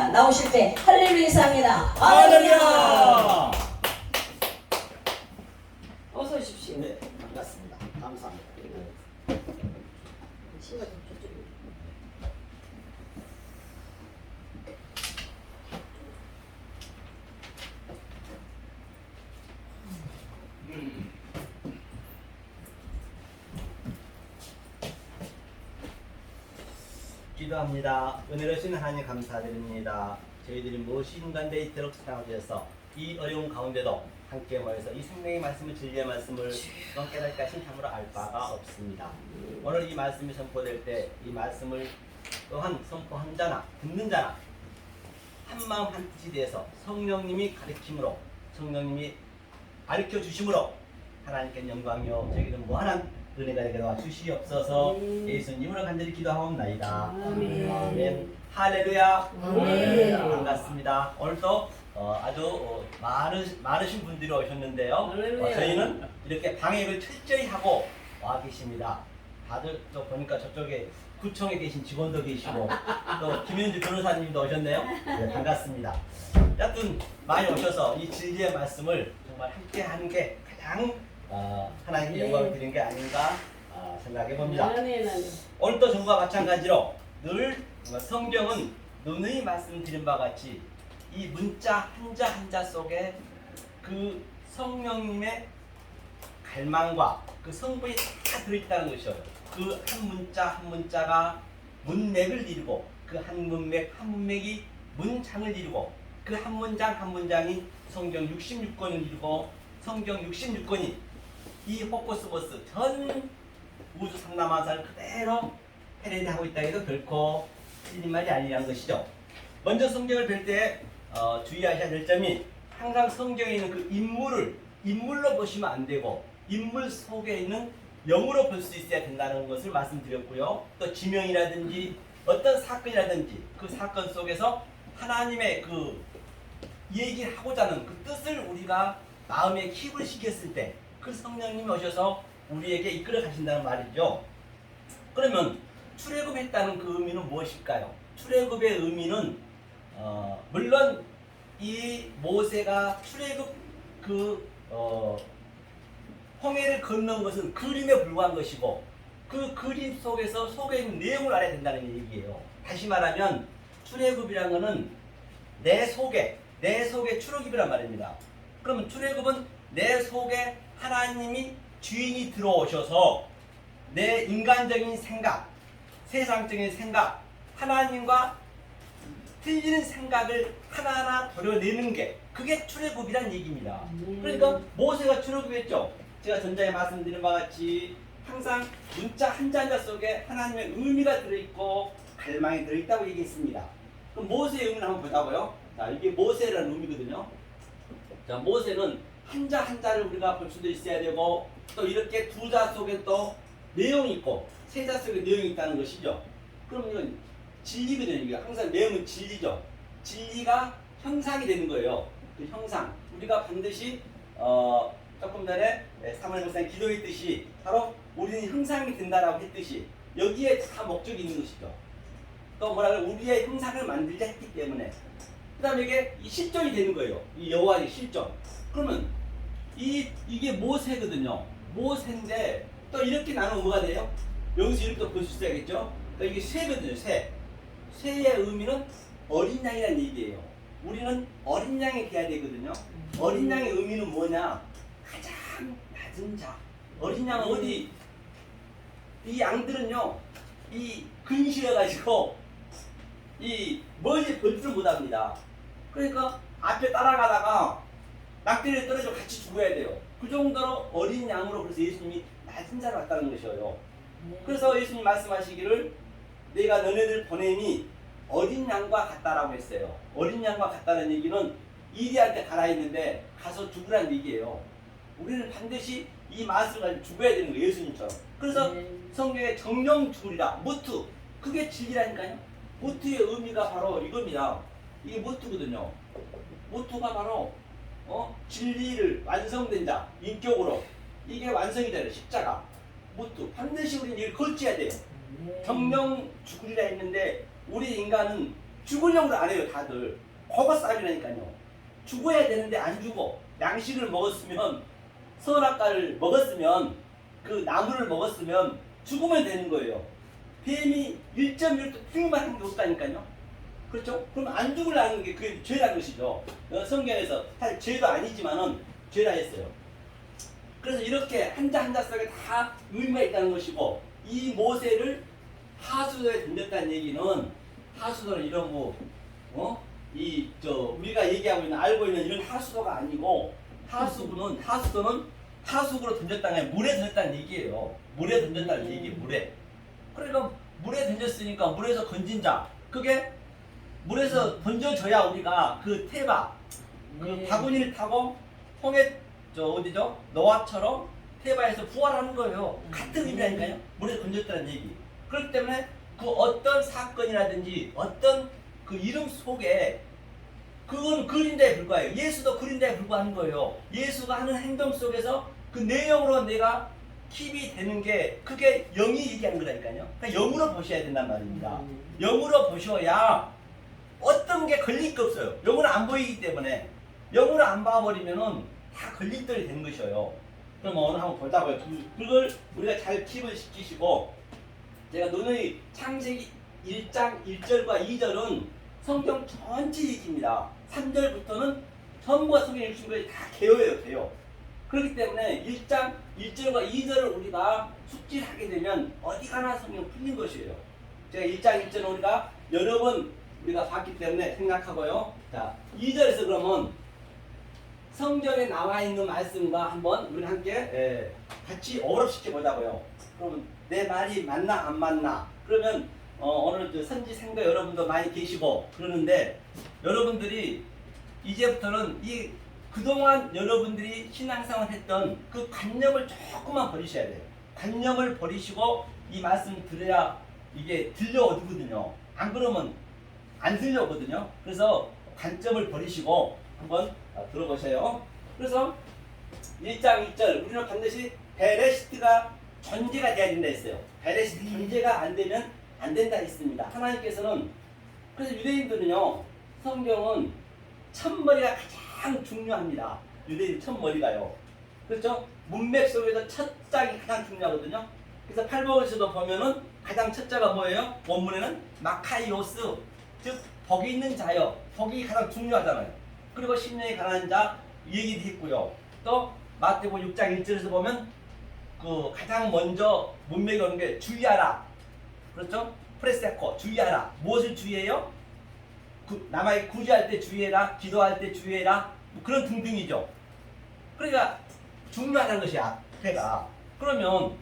하겠습니다. 나오실 때 할렐루야 인사합니다. 할렐루야! 어서 오십시오. 네, 반갑습니다. 감사합니다. 신가 좀 저쪽에. 기도합니다. 은혜로 주신 하나님 감사드립니다. 저희들이 무엇인 가운데 이토록 사랑을 주셔서 이 어려운 가운데도 함께 모여서 이 생명의 말씀을 진리의 말씀을 또 깨닫게 하신 참으로 알 바가 없습니다. 오늘 이 말씀이 선포될 때 이 말씀을 또한 선포한 자나 듣는 자나 한마음 한뜻이 되어서 성령님이 가르침으로 성령님이 가르쳐 주심으로 하나님께 영광이요 저희는 무한한 은혜가 되게 도와 주시옵소서. 예수님으로 간절히 기도하옵나이다. 아멘. 할렐루야. 반갑습니다. 오늘도 아주 많으신 분들이 오셨는데요. 저희는 이렇게 방역을 철저히 하고 와 계십니다. 다들 또 보니까 저쪽에 구청에 계신 직원도 계시고 또 김현주 변호사님도 오셨네요. 네, 반갑습니다. 여튼 많이 오셔서 이 진리의 말씀을 정말 함께 하는 게 가장 하나님께 영광을 드리는 게 아닌가 생각해 봅니다. 오늘도 전과 마찬가지로 늘 성경은 누누이 말씀드린 바 같이 이 문자 한자 한자 속에 그 성령님의 갈망과 그 성분이 다 들어있다는 것이에요. 그 한 문자 한 문자가 문맥을 이루고 그 한 문맥 한 문맥이 문장을 이루고 그 한 문장 한 문장이 성경 66권을 이루고 성경 66권이 이 호코스모스 전 우주 상남하사를 그대로 패러디하고 있다 해도 결코 틀린 말이 아니라는 것이죠. 먼저 성경을 볼 때 주의하셔야 될 점이 항상 성경에 있는 그 인물을 인물로 보시면 안 되고 인물 속에 있는 영으로 볼 수 있어야 된다는 것을 말씀드렸고요. 또 지명이라든지 어떤 사건이라든지 그 사건 속에서 하나님의 그 얘기를 하고자 하는 그 뜻을 우리가 마음에 킵을 시켰을 때 그 성령님이 오셔서 우리에게 이끌어 가신다는 말이죠. 그러면 출애굽했다는 그 의미는 무엇일까요? 출애굽의 의미는 물론 이 모세가 출애굽 홍해를 건넌 것은 그림에 불과한 것이고 그 그림 속에서 속에 있는 내용을 알아야 된다는 얘기예요. 다시 말하면 출애굽이라는 것은 내 속에 출애굽이란 말입니다. 그러면 출애굽은 내 속에 하나님이 주인이 들어오셔서 내 인간적인 생각, 세상적인 생각, 하나님과 틀리는 생각을 하나하나 도려내는 게 그게 출애굽이란 얘기입니다. 그러니까 모세가 출애굽했죠. 제가 전자에 말씀드린 바와 같이 항상 문자 한자 한자 속에 하나님의 의미가 들어있고 갈망이 들어있다고 얘기했습니다. 그럼 모세의 의미를 한번 보자고요. 자, 이게 모세라는 의미거든요. 자, 모세는 한자 한자를 우리가 볼 수도 있어야 되고 또 이렇게 두 자 속에 또 내용이 있고 세 자 속에 내용이 있다는 것이죠. 그럼 이건 진리거든요. 이게 항상 내용은 진리죠. 진리가 형상이 되는 거예요. 그 형상. 우리가 반드시 조금 전에 사무엘 목사님 기도했듯이 바로 우리는 형상이 된다라고 했듯이 여기에 다 목적이 있는 것이죠. 또 뭐라 그래 우리의 형상을 만들자 했기 때문에 그 다음에 이게 실존이 되는 거예요. 이 여호와의 실존. 그러면 이게 모세거든요. 모세인데 또 이렇게 나누면 뭐가 돼요? 여기서 이렇게 볼 수 있어야겠죠? 그러니까 이게 새거든요. 새. 새의 의미는 어린 양이라는 얘기예요. 우리는 어린 양이 돼야 되거든요. 어린 양의 의미는 뭐냐? 가장 낮은 자. 어린 양은 어디? 이 양들은요, 이 근시해가지고 이 멀리 걷지를 못합니다. 그러니까 앞에 따라가다가 낙대에 떨어져 같이 죽어야 돼요. 그 정도로 어린 양으로 그래서 예수님이 낮은 자로 왔다는 것이에요. 그래서 예수님 말씀하시기를 내가 너네들 보냄이 어린 양과 같다라고 했어요. 어린 양과 같다는 얘기는 이리한테 가라 했는데 가서 죽으라는 얘기예요. 우리는 반드시 이 맛을 가지고 죽어야 되는 거예요. 예수님처럼. 그래서 성경에 정령 죽으리라. 모투. 그게 진리라니까요. 모투의 의미가 바로 이겁니다. 이게 모투거든요. 모투가 바로 진리를 완성된 자, 인격으로 이게 완성이 되는 십자가. 모투. 반드시 우리는 이걸 걸쳐야 돼요. 정령 죽으리라 했는데 우리 인간은 죽으려고 안 해요, 다들. 그거 싸움이라니까요. 죽어야 되는데 안 죽어. 양식을 먹었으면, 선악과를 먹었으면, 그 나무를 먹었으면 죽으면 되는 거예요. 뱀이 1.1도 흉만 한 게 없다니까요. 그렇죠? 그럼 안 죽으려는 게 그게 죄라는 것이죠. 성경에서 사실 죄도 아니지만은 죄라 했어요. 그래서 이렇게 한자 한자 속에 다 의미가 있다는 것이고, 이 모세를 하수도에 던졌다는 얘기는, 하수도는 이런 우리가 얘기하고 있는, 알고 있는 이런 하수도가 아니고, 하수도는 하수구로 던졌다는 게 물에 던졌다는 얘기예요. 물에 던졌다는 얘기, 물에. 그러니까 물에 던졌으니까 물에서 건진 자, 그게 물에서 던져져야 우리가 그 테바, 그 바구니를 타고 홍해 어디죠? 노아처럼 테바에서 부활하는 거예요. 같은 의미라니까요. 물에 던졌다는 얘기. 그렇기 때문에 그 어떤 사건이라든지 어떤 그 이름 속에 그건 그림자에 불과해요. 예수도 그림자에 불과한 거예요. 예수가 하는 행동 속에서 그 내용으로 내가 킵이 되는 게 그게 영이 얘기하는 거라니까요. 그러니까 영으로 보셔야 된단 말입니다. 영으로 보셔야 어떤 게 걸릴 게 없어요. 영으로 안 보이기 때문에. 영으로 안 봐버리면은 다 걸림돌이 되는 것이에요. 그럼 오늘 한번 보자고요. 그걸 우리가 잘 킵을 시키시고, 제가 누누이 창세기 1장 1절과 2절은 성경 전체 얘기입니다. 3절부터는 전부가 성경에 주신 것이 다 개요예요, 개요. 그렇기 때문에 1장 1절과 2절을 우리가 숙지하게 되면 어디 가나 성경 풀린 것이에요. 제가 1장 1절은 우리가 여러 번 우리가 봤기 때문에 생각하고요. 자, 2절에서 그러면 성경에 나와 있는 말씀과 한번 우리 함께 같이 어렵시켜 보자고요. 그러면 내 말이 맞나 안 맞나? 그러면 오늘 선지 생도 여러분도 많이 계시고 그러는데, 여러분들이 이제부터는 이 그동안 여러분들이 신앙생활 했던 그 관념을 조금만 버리셔야 돼요. 관념을 버리시고 이 말씀 들어야 이게 들려오거든요. 안 그러면 안 들려오거든요. 그래서 관점을 버리시고 한번 들어보세요. 그래서 1장 1절 우리는 반드시 베레시트가 전제가 돼야 된다 했어요. 베레시트 전제가 안 되면 안 된다 했습니다. 하나님께서는, 그래서 유대인들은요, 성경은 첫머리가 가장 중요합니다. 유대인 첫머리가요. 그렇죠? 문맥 속에서 첫 장이 가장 중요하거든요. 그래서 팔복에서도 보면은 가장 첫 자가 뭐예요? 원문에는 마카이오스, 즉 복이 있는 자요. 복이 가장 중요하잖아요. 그리고 심령이 가난한 자 얘기도 했고요. 또 마태복음 6장 1절에서 보면 그 가장 먼저 문맥이 오는 게 주의하라. 그렇죠? 프레세코, 주의하라. 무엇을 주의해요? 남에게 구제할 때 주의해라, 기도할 때 주의해라, 뭐 그런 등등이죠. 그러니까 중요하다는 것이야, 앞에가. 그러면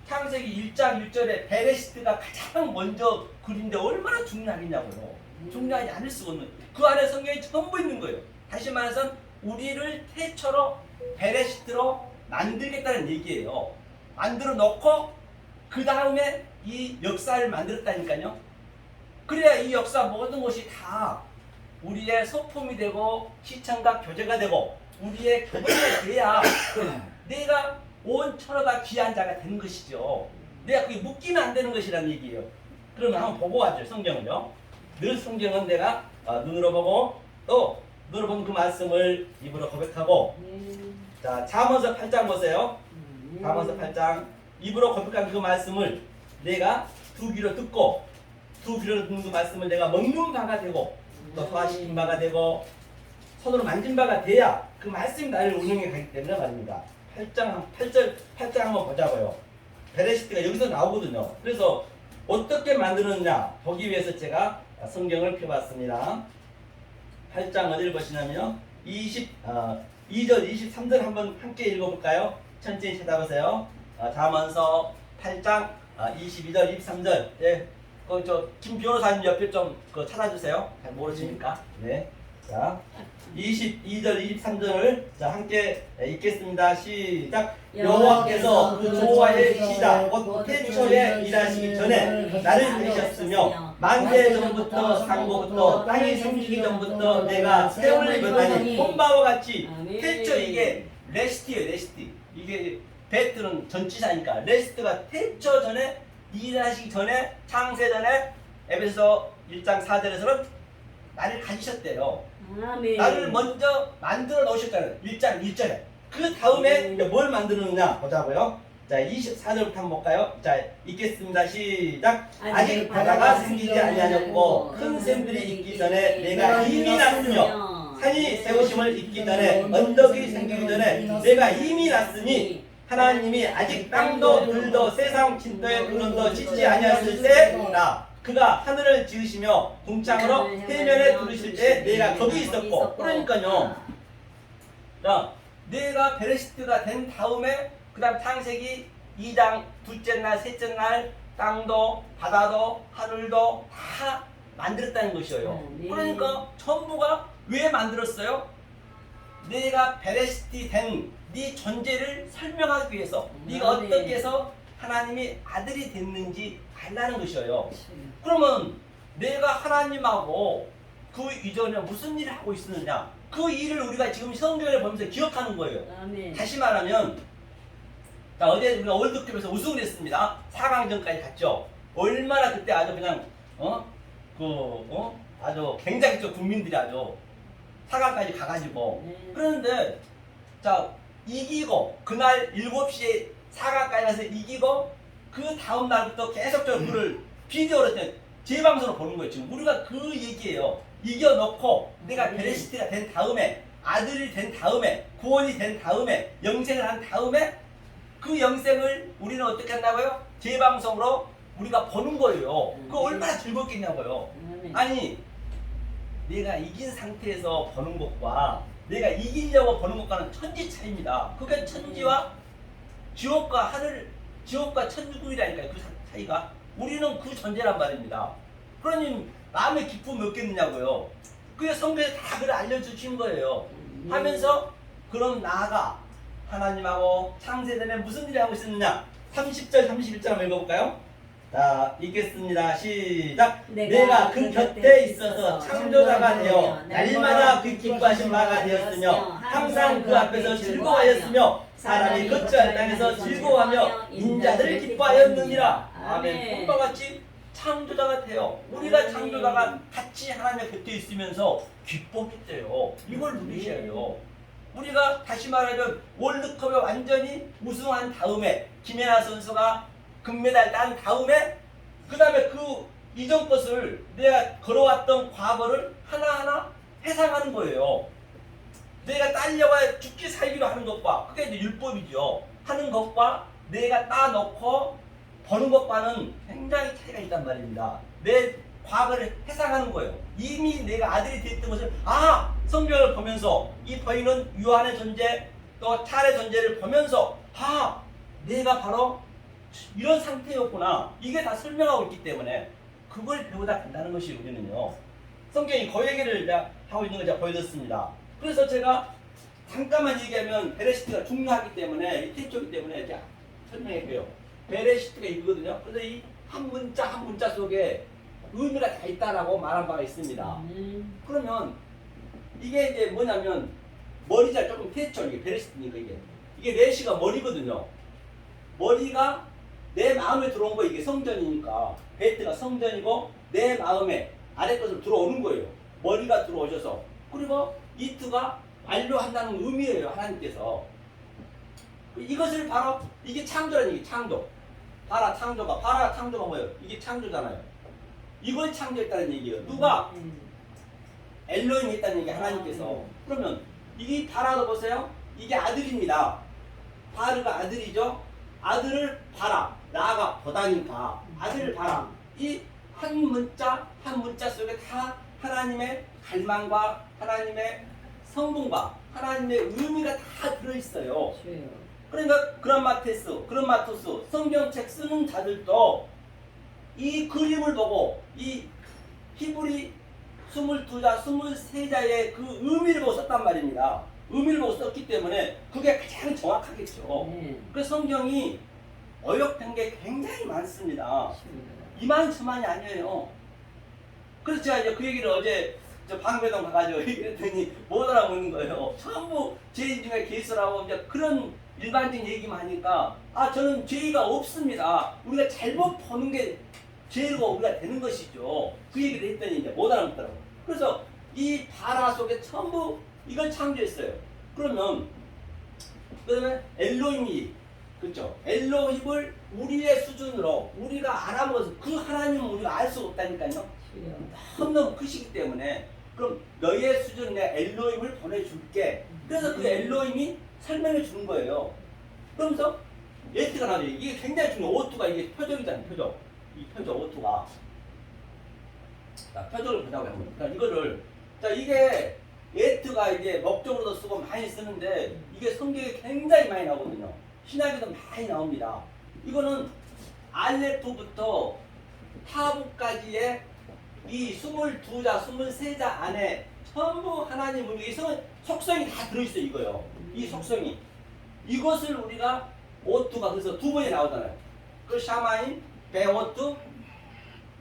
창세기 1장 1절에 베레시트가 가장 먼저 그린데 얼마나 중요하겠냐고요. 중요하지 않을 수가 없는, 그 안에 성경이 전부 있는 거예요. 다시 말해서 우리를 태초로 베레시트로 만들겠다는 얘기예요. 만들어 놓고 그 다음에 이 역사를 만들었다니까요. 그래야 이 역사 모든 것이 다 우리의 소품이 되고 시청과 교제가 되고 우리의 교제가 돼야 내가 온 천하가 귀한 자가 되는 것이죠. 내가 그게 묶이면 안 되는 것이라는 얘기예요. 그러면 한번 보고 가죠. 성경을요. 늘 성경은 내가 눈으로 보고 또 눈으로 보는 그 말씀을 입으로 고백하고, 자, 잠언서 8장 보세요. 잠언서 8장 입으로 고백한 그 말씀을 내가 두 귀로 듣고 두 귀로 듣는 그 말씀을 내가 먹는 바가 되고 또 소화시킨 바가 되고 손으로 만진 바가 돼야 그 말씀이 나를 운영해 가기 때문에 말입니다. 8장 한번 보자고요. 베레시트가 여기서 나오거든요. 그래서 어떻게 만드느냐 보기 위해서 제가 성경을 펴봤습니다. 8장 어디를 보시냐면요. 2절 23절 한번 함께 읽어볼까요? 천천히 찾아보세요. 잠언서 8장 22절 23절. 예, 김 변호사님 옆에 좀 찾아주세요. 잘 모르시니까. 네. 자, 22절 23절을 자 함께 읽겠습니다. 시작. 여호와께서 그 조화의 시작 곧 태초에 일하시기 전에 나를 들으셨으며 만대 전부터 상고부터 땅이 생기기 전부터 내가 세월을 보다니 본바와 같이. 태초, 이게 레스트예요. 레스트. 이게 베트는 전치사니까 레스트가 태초 전에, 일하시기 전에, 창세 전에. 에베소 1장 4절에서는 나를 가지셨대요. 아멘. 나를 먼저 만들어 놓으셨잖아요. 1절에. 그 다음에 뭘 만드느냐 보자고요. 자, 24절부터 한번 볼까요? 자, 읽겠습니다. 시작. 아직 바다가 생기지 아니하였고 큰 샘들이 있기 전에 내가 이미 났으며 산이 세우심을 입기 전에 언덕이 생기기 전에 내가 이미 났으니 하나님이 아직 땅도 들도 세상 진도의 근원도 짓지 아니하였을 때라. 그가 하늘을 지으시며 궁창으로 해면에 두르실 때 내가 거기 있었고. 그러니까요. 자, 내가 베레시트가 된 다음에 그 다음 창세기 2장 둘째 날 셋째 날 땅도 바다도 하늘도 다 만들었다는 것이에요. 그러니까 전부가 왜 만들었어요? 내가 베레시티 된 네 존재를 설명하기 위해서 네가 어떻게 해서 하나님이 아들이 됐는지 알라는 것이에요. 그러면 내가 하나님하고 그 이전에 무슨 일을 하고 있었느냐, 그 일을 우리가 지금 성경을 보면서 기억하는 거예요. 아멘. 다시 말하면, 자, 어제 우리가 월드컵에서 우승을 했습니다. 4강전까지 갔죠. 얼마나 그때 아주 그냥 아주 굉장히 국민들이 아주 4강까지 가가지고. 그런데 자, 이기고 그날 7시에 4강까지 가서 이기고 그 다음 날부터 계속적으로 그를 비디오로 재방송으로 보는 거예요. 지금 우리가 그 얘기예요. 이겨놓고 내가 베레시티가 된 다음에, 아들이 된 다음에, 구원이 된 다음에, 영생을 한 다음에 그 영생을 우리는 어떻게 한다고요? 재방송으로 우리가 보는 거예요. 그거 얼마나 즐겁겠냐고요. 아니, 내가 이긴 상태에서 보는 것과 내가 이기려고 보는 것과는 천지 차이입니다. 그게 천지와 지옥과 하늘, 지옥과 천국이라니까요. 그 차이가. 우리는 그 존재란 말입니다. 그러니 마음의 기쁨이 없겠느냐고요. 그게 성경에 다 그걸 알려주신 거예요. 하면서 그럼 나아가 하나님하고 창세전에 무슨 일을 하고 있었느냐. 30절 31절 한번 읽어볼까요? 자, 읽겠습니다. 시작. 내가 그 곁에 있어서 창조자가 되어 날마다 그 기뻐하신 바가 되었으며 항상 그 앞에서 즐거워하였으며 사람이 거처한 땅에서 즐거워하며 인자들을 기뻐하였느니라. 아멘. 본바 같이 창조자가 되어 우리가 창조자가 같이 하나님의 곁에 있으면서 기뻐했대요. 이걸 누리셔야 돼요. 우리가 다시 말하면 월드컵에 완전히 우승한 다음에 김연아 선수가 금메달 딴 다음에 그 다음에 그 이전 것을 내가 걸어왔던 과거를 하나하나 회상하는 거예요. 내가 딸려가 죽기 살기로 하는 것과, 그게 이제 율법이죠. 하는 것과 내가 따놓고 버는 것과는 굉장히 차이가 있단 말입니다. 내 과거를 회상하는 거예요. 이미 내가 아들이 됐던 것을 성경을 보면서 이 보이는 유한의 존재 또 찰의 존재를 보면서 내가 바로 이런 상태였구나. 이게 다 설명하고 있기 때문에 그걸 배우다 간다는 것이 우리는요. 성경이 그 얘기를 하고 있는 걸 제가 보여줬습니다. 그래서 제가 잠깐만 얘기하면 베레시트가 중요하기 때문에 태초이기 때문에 제가 설명할게요. 베레시트가 이거거든요. 그런데 이 한 문자 한 문자 속에 의미가 다 있다라고 말한 바가 있습니다. 그러면 이게 이제 뭐냐면 머리자 조금 태초, 이게 베레시트니까 이게 내시가 머리거든요. 머리가 내 마음에 들어온 거, 이게 성전이니까 베트가 성전이고 내 마음에 아래 것으로 들어오는 거예요. 머리가 들어오셔서. 그리고 이트가 완료한다는 의미예요. 하나님께서 이것을 바로 이게 창조라는 얘기. 창조. 봐라 창조가 뭐예요? 이게 창조잖아요. 이걸 창조했다는 얘기예요. 누가? 엘로힘이 했다는 얘기. 하나님께서. 그러면 이게 바라도 보세요. 이게 아들입니다. 바르가 아들이죠. 아들을 봐라. 나아가 보다니까 아들을 봐라. 이 한 문자 한 문자 속에 다 하나님의 갈망과 하나님의 성분과 하나님의 의미가 다 들어있어요. 그러니까 그란마토스 성경책 쓰는 자들도 이 그림을 보고 이 히브리 22자 23자의 그 의미를 보고 썼단 말입니다. 의미를 보고 썼기 때문에 그게 가장 정확하겠죠. 그래서 성경이 어역된 게 굉장히 많습니다. 이만저만이 아니에요. 그래서 제가 이제 그 얘기를 어제 방배동 가가지고 얘기했더니 못 알아보는 거예요. 전부 죄인 중에 개수라고 이제 그런 일반적인 얘기만 하니까 저는 죄가 없습니다. 우리가 잘못 보는 게 죄고 우리가 되는 것이죠. 그 얘기를 했더니 이제 못 알아듣더라고요. 그래서 이 바라 속에 전부 이걸 창조했어요. 그러면 그다음에 엘로힘이 그렇죠? 엘로힘을 우리의 수준으로 우리가 알아먹어서 그 하나님은 우리가 알 수 없다니까요. 너무너무 크시기 때문에 그럼 너의 수준에 엘로힘을 보내줄게. 그래서 그 엘로힘이 설명해 주는 거예요. 그러면서 예트가 나죠. 이게 굉장히 중요해요. 오투가 이게 표적이잖아요. 표적. 이 표적 오투가. 자, 표적을 보자고 한번. 그러니까 이거를 자 이게 예트가 이제 목적으로도 쓰고 많이 쓰는데 이게 성경에 굉장히 많이 나오거든요. 신약에도 많이 나옵니다. 이거는 알레프부터 타부까지의 이 22자, 23자 안에 전부 하나님 우리 속성이 다 들어있어요. 이거요. 이 속성이. 이것을 우리가 오투가 그래서 두 번이 나오잖아요. 그 샤마인, 베오투,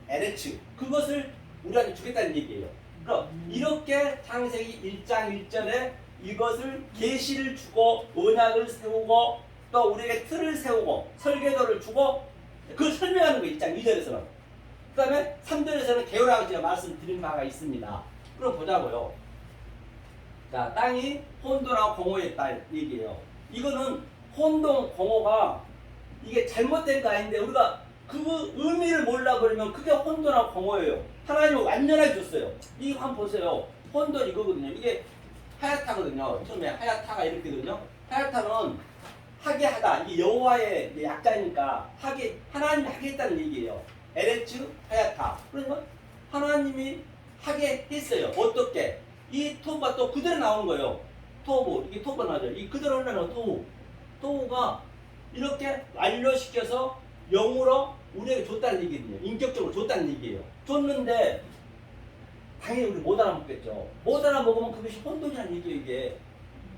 에레츠. 그것을 우리한테 주겠다는 얘기예요. 그럼 이렇게 창세기 1장 1절에 이것을 계시를 주고 언약을 세우고 또 우리에게 틀을 세우고 설계도를 주고 그걸 설명하는 거예요. 1장 2절에서는. 그 다음에 3절에서는 개요라고 제가 말씀드린 바가 있습니다. 그럼 보자고요. 자, 땅이 혼돈하고 공허했다 얘기예요. 이거는 혼돈, 공허가 이게 잘못된 거 아닌데 우리가 그 의미를 몰라 그러면 그게 혼돈하고 공허예요. 하나님은 완전하게 줬어요. 이거 한번 보세요. 혼돈 이거거든요. 이게 하야타거든요. 처음에 하야타가 이렇게거든요. 하야타는 하게 하다. 이게 여호와의 약자니까 하게 하나님이 하게 했다는 얘기예요. 에레츠 하야타. 그러니까 하나님이 하게 했어요. 어떻게? 이 토부가 또 그대로 나오는 거예요. 토부 이게 토부가 나죠. 이 그대로 올라가는 토부. 토부가 이렇게 완료시켜서 영으로 우리에게 줬다는 얘기거든요. 인격적으로 줬다는 얘기예요. 줬는데 당연히 우리 못 알아먹겠죠. 못 알아먹으면 그것이 혼돈이라는 얘기예요. 이게.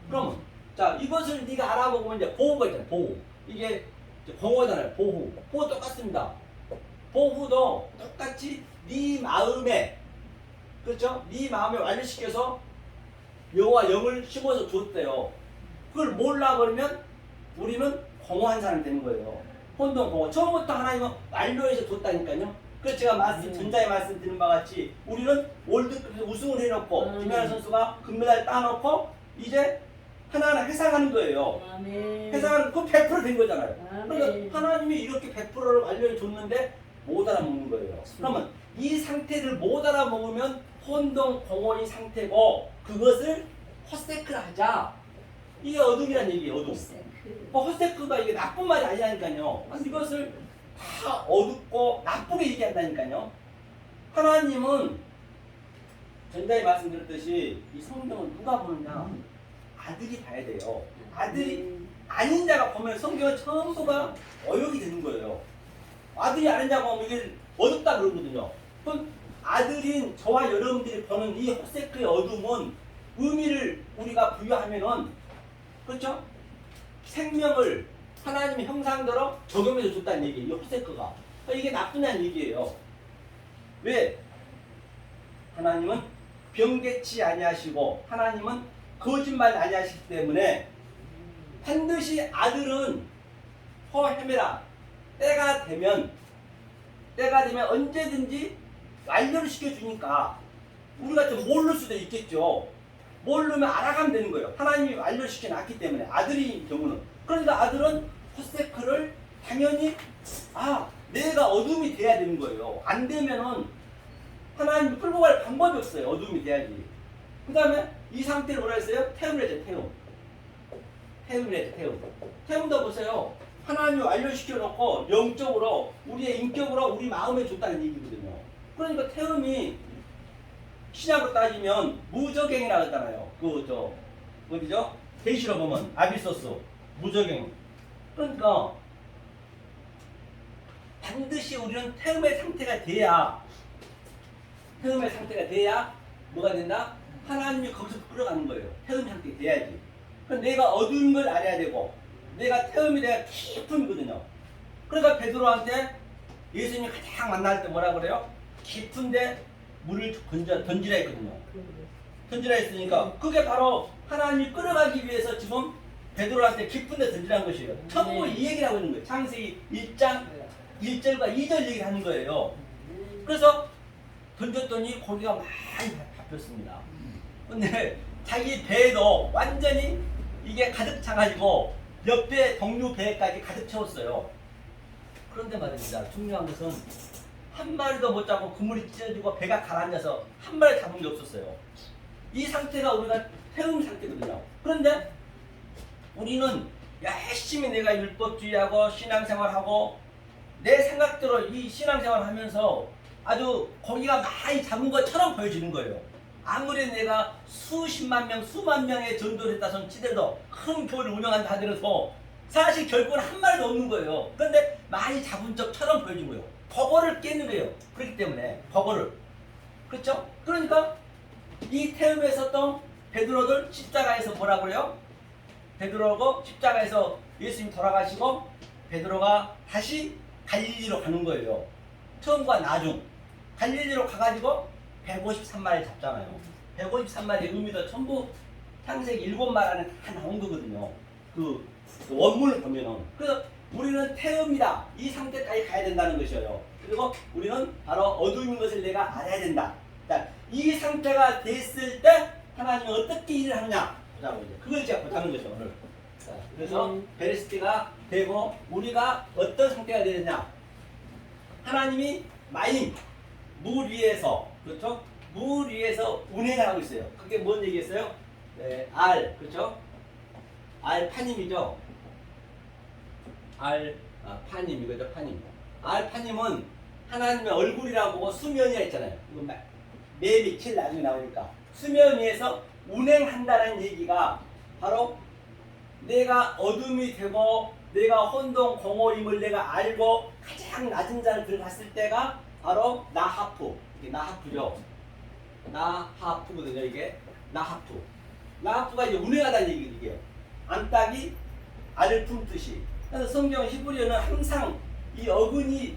그러면 자 이것을 네가 알아먹으면 이제 보호가 있잖아요. 보호. 이게 공허잖아요. 보호. 보호 똑같습니다. 보호도 똑같이 네 마음에 그렇죠? 네 마음에 완료시켜서 여호와 영을 심어서 줬대요. 그걸 몰라 버리면 우리는 공허한 사람이 되는 거예요. 혼돈 공허. 처음부터 하나님은 완료해서 줬다니까요. 그래서 제가 전자에 말씀드린 바와 같이 우리는 월드컵에서 우승을 해놓고 김연아 선수가 금메달 따놓고 이제 하나하나 회상하는 거예요. 회상하는 그 100%된 거잖아요. 그러니까 하나님이 이렇게 100%를 완료해 줬는데 못 알아먹는 거예요. 그러면 이 상태를 못 알아먹으면 혼돈 공허인 상태고 그것을 헛세크를 하자. 이게 어둠이란 얘기예요. 어둠. 헛세크가 이게 나쁜 말이 아니라니까요. 이것을 다 어둡고 나쁘게 얘기한다니까요. 하나님은 전자에 말씀드렸듯이 이 성경을 누가 보느냐? 아들이 봐야 돼요. 아들이 아닌 자가 보면 성경은 전부가 어욕이 되는 거예요. 아들이 아닌 자가 보면 이게 어둡다 그러거든요. 그럼 아들인 저와 여러분들이 보는 이 헛세크의 어둠은 의미를 우리가 부여하면은 그렇죠? 생명을 하나님의 형상대로 적용해서 줬다는 얘기예요. 이 헛세크가. 그러니까 이게 나쁘냐는 얘기예요. 왜? 하나님은 변개치 아니하시고 하나님은 거짓말 아니하시기 때문에 반드시 아들은 허헤메라 때가 되면 언제든지 완료를 시켜주니까 우리가 좀 모를 수도 있겠죠. 모르면 알아가면 되는 거예요. 하나님이 완료시켜 놨기 때문에 아들인 경우는. 그러니까 아들은 헛세크를 당연히 내가 어둠이 돼야 되는 거예요. 안 되면은 하나님이 끌고 갈 방법이 없어요. 어둠이 돼야지. 그 다음에 이 상태를 뭐라 했어요? 태움이랬죠. 태움이랬죠. 태움도 보세요. 하나님이 완료시켜 놓고 영적으로 우리의 인격으로 우리 마음에 줬다는 얘기거든요. 그러니까 태움이 신약으로 따지면 무저갱이라고 했잖아요. 어디죠? 계시로 보면 아비소스 무저갱. 그러니까 반드시 우리는 태움의 상태가 돼야 뭐가 된다? 하나님이 거기서 끌어가는 거예요. 태움 상태가 돼야지. 그러니까 내가 어두운 걸 알아야 되고 내가 태움이 돼야 깊음이거든요. 그러니까 베드로한테 예수님이 가장 만날 때 뭐라 그래요? 깊은데 물을 던지라 했거든요. 던지라 했으니까 그게 바로 하나님이 끌어가기 위해서 지금 베드로한테 깊은 데 던지라는 것이에요. 전부 이 얘기를 하고 있는 거예요. 창세기 1장 1절과 2절 얘기를 하는 거예요. 그래서 던졌더니 고기가 많이 잡혔습니다. 근데 자기 배도 완전히 이게 가득 차가지고 옆에 동료 배까지 가득 채웠어요. 그런데 말입니다. 중요한 것은 한 마리도 못 잡고 그물이 찢어지고 배가 가라앉아서 한 마리 잡은 게 없었어요. 이 상태가 우리가 태움 상태거든요. 그런데 우리는 열심히 내가 율법주의하고 신앙생활하고 내 생각대로 이 신앙생활을 하면서 아주 고기가 많이 잡은 것처럼 보여지는 거예요. 아무리 내가 수십만 명, 수만 명의 전도를 했다 손 치더라도 큰 교회를 운영한다 하더라도 사실 결국은 한 마리도 없는 거예요. 그런데 많이 잡은 척처럼 보여진 거예요. 버거를 깨는 거예요. 그렇기 때문에 버거를. 그렇죠? 그러니까 이 태움에서 또 베드로들 십자가에서 뭐라고 그래요? 베드로고 십자가에서 예수님 돌아가시고 베드로가 다시 갈릴리로 가는 거예요. 처음과 나중 갈릴리로 가가지고 153마리 잡잖아요. 153마리의 의미도 전부 창세기 7말 안에 다 나온 거거든요. 그 원문을 보면은. 그래서 우리는 태음이다. 이 상태까지 가야 된다는 것이에요. 그리고 우리는 바로 어둠인 것을 내가 알아야 된다. 자, 이 상태가 됐을 때 하나님은 어떻게 일을 하느냐. 보자고 이제 그걸 제가 보자는 거죠 오늘. 자, 그래서 베레스티가 되고 우리가 어떤 상태가 되느냐. 하나님이 마임 물 위에서 그렇죠? 물 위에서 운행을 하고 있어요. 그게 뭔 얘기겠어요? 네, 알 그렇죠? 알 파님이죠. 알 파님 이거죠 파님. 알 파님은 하나님의 얼굴이라고 보고 수면이라 했잖아요. 이거 맵이 제일 나중에 나오니까 수면 위에서 운행한다는 얘기가 바로 내가 어둠이 되고 내가 혼돈 공허임을 내가 알고 가장 낮은 자를 들어갔을 때가 바로 나하프. 이게 나하프죠. 나하프거든요. 이게 나하프. 나하프가 이제 운행하다는 얘기예요. 이게 안딱이 알을 품듯이. 그래서 성경 히브리어는 항상 이 어근이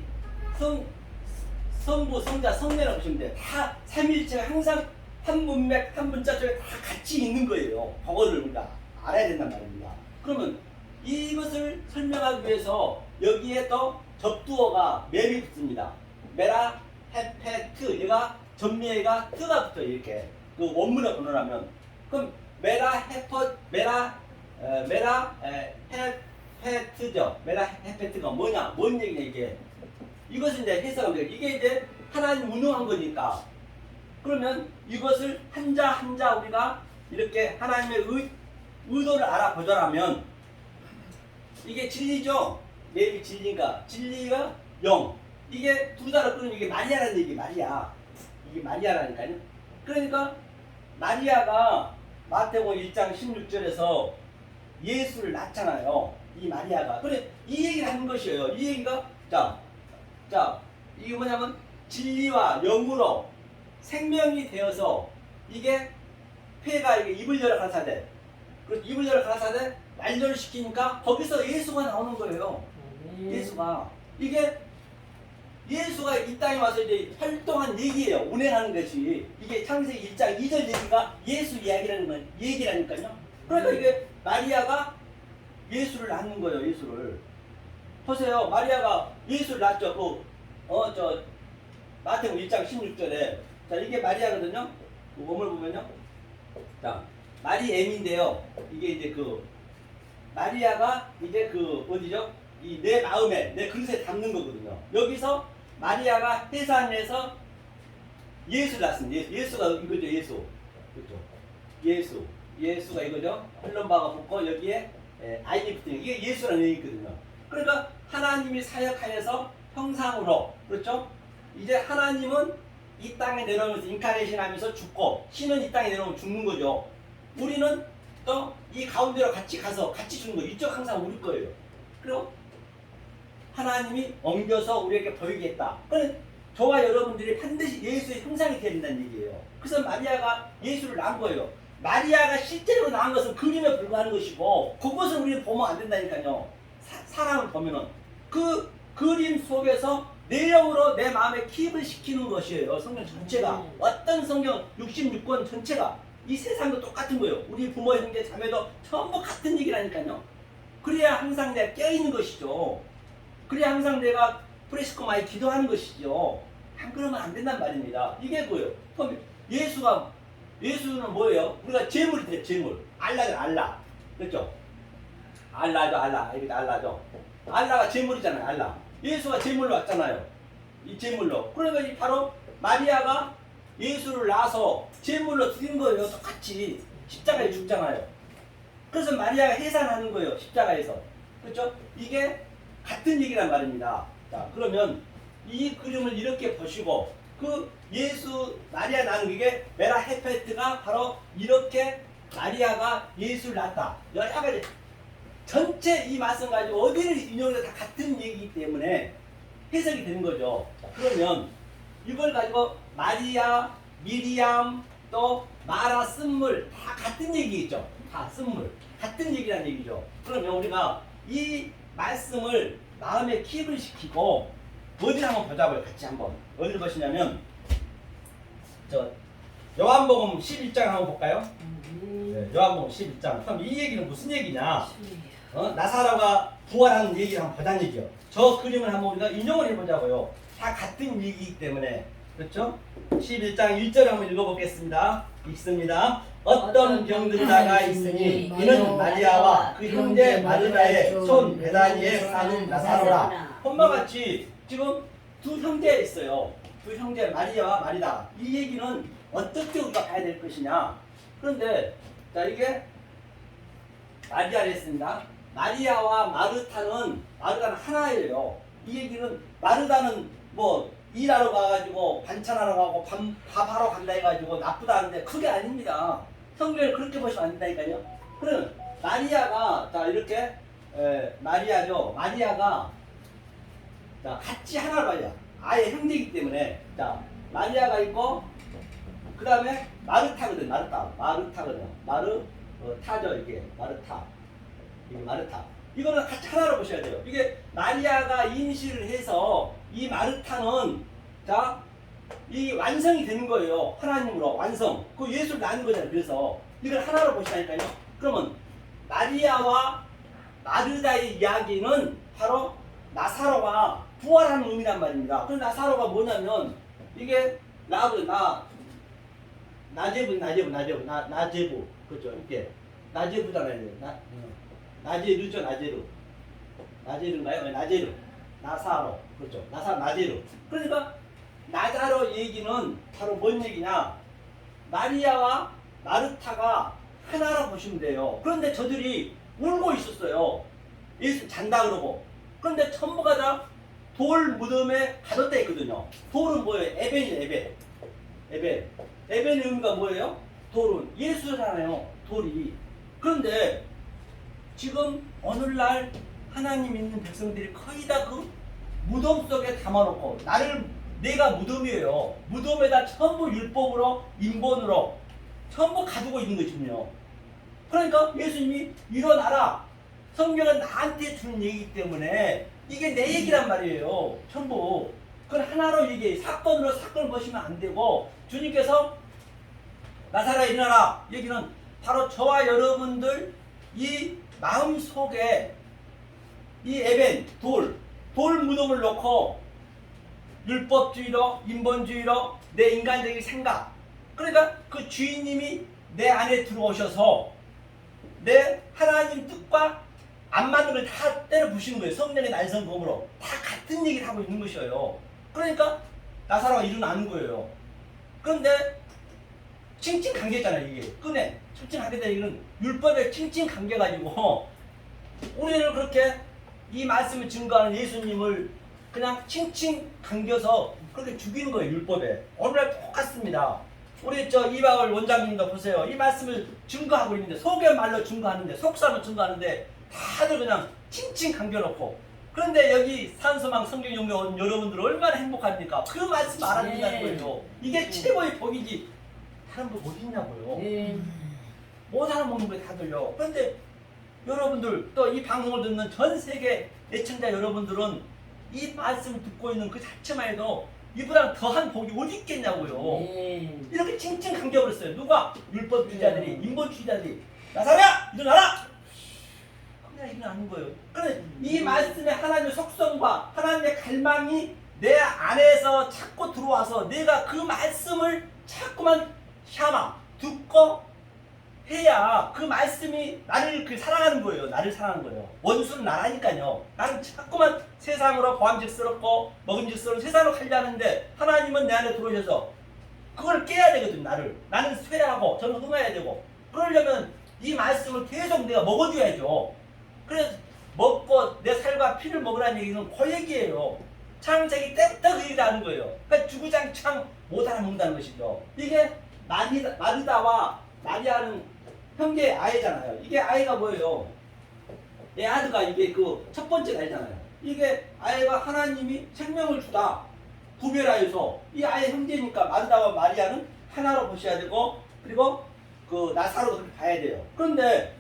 성부, 성자, 성례라고 보시면 돼요. 다 삼일체가 항상 한 문맥, 한 문자 쪽에 다 같이 있는 거예요. 그거를 우리가 알아야 된단 말입니다. 그러면 이것을 설명하기 위해서 여기에 또 접두어가 멜이 붙습니다. 메라 헤페트 얘가 전미애가 트가 붙어요. 이렇게 그 원문을 번호라면 그럼 메라 헤페트죠. 메라 헤페트가 뭐냐? 뭔 얘기냐 이게? 이것을 이제 해석하면 돼요. 이게 이제 하나님 운영한 거니까. 그러면 이것을 한자 한자 우리가 이렇게 하나님의 의도를 알아보자라면 이게 진리죠. 맵이 진리인가? 진리가 영. 이게 두 자로 끊으면 이게 마리아라는 얘기 마리아. 이게 마리아라니까요. 그러니까 마리아가 마태복음 1장 16절에서 예수를 낳잖아요. 이 마리아가. 그래 이 얘기를 하는 것이에요. 이 얘기가 자 이게 뭐냐면 진리와 영으로 생명이 되어서 이게 폐가 이게 입을 열어 가라사대. 그 입을 열어 가라사대 말려를 시키니까 거기서 예수가 나오는 거예요. 예수가 이게 예수가 이 땅에 와서 이제 활동한 얘기예요. 운행하는 것이 이게 창세기 1장 2절 얘기가 예수 이야기라는 건 얘기라니까요. 그러니까 이게 마리아가 예수를 낳는 거예요. 예수를 보세요. 마리아가 예수를 낳죠. 저 마태복음 1장 16절에 자 이게 마리아거든요. 그 원을 보면요. 자 마리엠인데요. 이게 이제 그 마리아가 이제 그 어디죠? 이 내 마음에 내 그릇에 담는 거거든요. 여기서 마리아가 해산에서 예수를 낳습니다. 예수가 이거죠. 예수 그렇죠. 예수가 이거죠. 흘럼바가 붙고 여기에 아이디 붙는 이게 예수라는 얘기거든요. 그러니까 하나님이 사역하여서 형상으로 그렇죠. 이제 하나님은 이 땅에 내려오면서 인카레이션 하면서 죽고 신은 이 땅에 내려오면 죽는 거죠. 우리는 또 이 가운데로 같이 가서 같이 죽는 거예요. 이쪽 항상 우리 거예요. 그리고 하나님이 옮겨서 우리에게 보이겠다. 그래서 저와 여러분들이 반드시 예수의 형상이 되어야 된다는 얘기예요. 그래서 마리아가 예수를 낳은 거예요. 마리아가 실제로 낳은 것은 그림에 불과한 것이고 그것을 우리는 보면 안 된다니까요. 사람을 보면은 그 그림 속에서 내용으로 내 마음에 킵을 시키는 것이에요. 성경 전체가. 어떤 성경 66권 전체가 이 세상도 똑같은 거예요. 우리 부모, 형제, 자매도 전부 같은 얘기라니까요. 그래야 항상 내가 깨어있는 것이죠. 그래야 항상 내가 프레시코 많이 기도하는 것이죠. 안 그러면 안 된단 말입니다. 이게 뭐예요? 그럼 예수가 예수는 뭐예요? 우리가 제물이 돼, 제물. 알라죠, 알라. 그렇죠? 알라죠, 알라. 이게 알라죠. 알라가 제물이잖아요, 알라. 예수가 제물로 왔잖아요. 이 제물로. 그러니까 이 바로 마리아가 예수를 낳아서 제물로 드린 거예요. 똑같이 십자가에 죽잖아요. 그래서 마리아가 해산하는 거예요. 십자가에서. 그렇죠? 이게 같은 얘기란 말입니다. 자, 그러면 이 그림을 이렇게 보시고 그 예수 마리아 낳은 이게 메라 헤페트가 바로 이렇게 마리아가 예수를 낳았다. 여러 가지 전체 이 말씀 가지고 어디를 인용해도 다 같은 얘기이기 때문에 해석이 되는 거죠. 자, 그러면 이걸 가지고 마리아, 미리암, 또 마라, 쓴물 다 같은 얘기죠. 다 쓴물 같은 얘기란 얘기죠. 그러면 우리가 이 말씀을 마음에 킵을 시키고 어디를 한번 보자고요. 같이 한번 어디를 보시냐면 저 요한복음 11장 한번 볼까요? 네, 요한복음 11장. 그럼 이 얘기는 무슨 얘기냐? 나사로가 부활하는 얘기를 한번 보자는 얘기요. 저 그림을 한번 우리가 인용을 해보자고요. 다 같은 얘기이기 때문에. 그렇죠? 11장 1절 한번 읽어보겠습니다. 읽습니다. 어떤 병들다가 있으니 이는 마리아와 그 형제 마르다의 손 베다니에 사는 나사로라. homma같이 지금 두 형제가 있어요. 두 형제 마리아와 마리다. 이 얘기는 어떻게 우리가 봐야 될 것이냐. 그런데 자 이게 마리아를 했습니다. 마리아와 마르다는 하나예요. 이 얘기는 마르다는 뭐 일하러 가가지고 반찬하러 가고 밥하러 간다 해가지고 나쁘다는데 그게 아닙니다. 성경을 그렇게 보시면 안 된다니까요. 그럼 마리아가 자 이렇게 마리아죠. 마리아가 자 같이 하나로 봐요. 아예 형제이기 때문에 자 마리아가 있고 그 다음에 마르타거든. 마르타거든요. 타죠 이게 마르타. 이게 마르타. 이거는 같이 하나로 보셔야 돼요. 이게 마리아가 임신을 해서 이 마르타는 자 이 완성이 되는 거예요. 하나님으로 완성. 그 예수를 낳은 거잖아요. 그래서 이걸 하나로 보시라니까요. 그러면 마리아와 마르다의 이야기는 바로 나사로가 부활하는 의미란 말입니다. 그 나사로가 뭐냐면 이게 나제부 그렇죠. 이게 나제부잖아요. 나제르죠. 나제르인가요? 나제르. 나사로. 그렇죠. 나제르. 그러니까 나사로 얘기는 바로 뭔 얘기냐? 마리아와 마르타가 하나로 보시면 돼요. 그런데 저들이 울고 있었어요. 예수 잔다 그러고. 그런데 전부가 다 돌 무덤에 가뒀다 했거든요. 돌은 뭐예요? 에벤이에요. 에벤. 에벤의 의미가 뭐예요? 돌은 예수잖아요. 돌이. 그런데 지금 오늘날 하나님 있는 백성들이 거의 다 그 무덤 속에 담아놓고 내가 무덤이에요. 무덤에다 전부 율법으로 인본으로 전부 가두고 있는 것이군요. 그러니까 예수님이 일어나라. 성경은 나한테 주는 얘기이기 때문에 이게 내 얘기란 말이에요. 전부. 그건 하나로 얘기해. 사건으로 사건을 보시면 안 되고 주님께서 나사로야 일어나라. 얘기는 바로 저와 여러분들 이 마음 속에 이 에벤 돌 무덤을 놓고 율법주의로 인본주의로 내 인간적인 생각 그러니까 그 주인님이 내 안에 들어오셔서 내 하나님 뜻과 안 맞는 걸 다 때려 부시는 거예요. 성령의 날성검으로 다 같은 얘기를 하고 있는 것이에요. 그러니까 나사로가 일어나는 거예요. 그런데 칭칭 감겼잖아요. 이게 끈에 칭칭 감겼다는 얘기는 율법에 칭칭 감겨가지고 우리는 그렇게 이 말씀을 증거하는 예수님을 그냥 칭칭 감겨서 그렇게 죽이는 거예요. 율법에. 오늘날 똑같습니다. 우리 이바울 원장님도 보세요. 이 말씀을 증거하고 있는데 속의 말로 증거하는데 속사로 증거하는데 다들 그냥 칭칭 감겨놓고 그런데 여기 산소망 성경 연구회 온 여러분들 얼마나 행복합니까? 그 말씀 알아듣는다는 거예요. 이게 최고의 복이지 다른 거 못 있냐고요. 못 알아먹는 거예요 다들요. 그런데 여러분들 또 이 방송을 듣는 전 세계 애청자 여러분들은 이 말씀을 듣고 있는 그 자체만 해도 이보다 더한 복이 어디 있겠냐고요. 이렇게 칭칭 감겨버렸어요. 누가? 율법주의자들이 인본주의자들이 나사로야 일어나라! 그냥 일어나는 거예요. 그런데 이 말씀의 하나님의 속성과 하나님의 갈망이 내 안에서 자꾸 들어와서 내가 그 말씀을 자꾸만 샤마 듣고 해야 그 말씀이 나를 사랑하는 거예요. 나를 사랑하는 거예요. 원수는 나라니까요. 나는 자꾸만 세상으로 보암직스럽고 먹음직스러운 세상으로 가려는데 하나님은 내 안에 들어오셔서 그걸 깨야 되거든. 나는 쇠하고 저는 흥해야 되고 그러려면 이 말씀을 계속 내가 먹어줘야죠. 그래서 먹고 내 살과 피를 먹으라는 얘기는 그 얘기예요. 창세기 때부터 그 얘기를 하는 거예요. 그러니까 주구장창 못 알아먹는다는 것이죠. 이게 마르다와 마리아는 형제 아이잖아요. 이게 아이가 뭐예요? 내 아드가 이게 그 첫 번째 아이잖아요. 이게 아이가 하나님이 생명을 주다 구별하여서 이 아이 형제니까 마르다와 마리아는 하나로 보셔야 되고 그리고 그 나사로도 그렇게 봐야 돼요. 그런데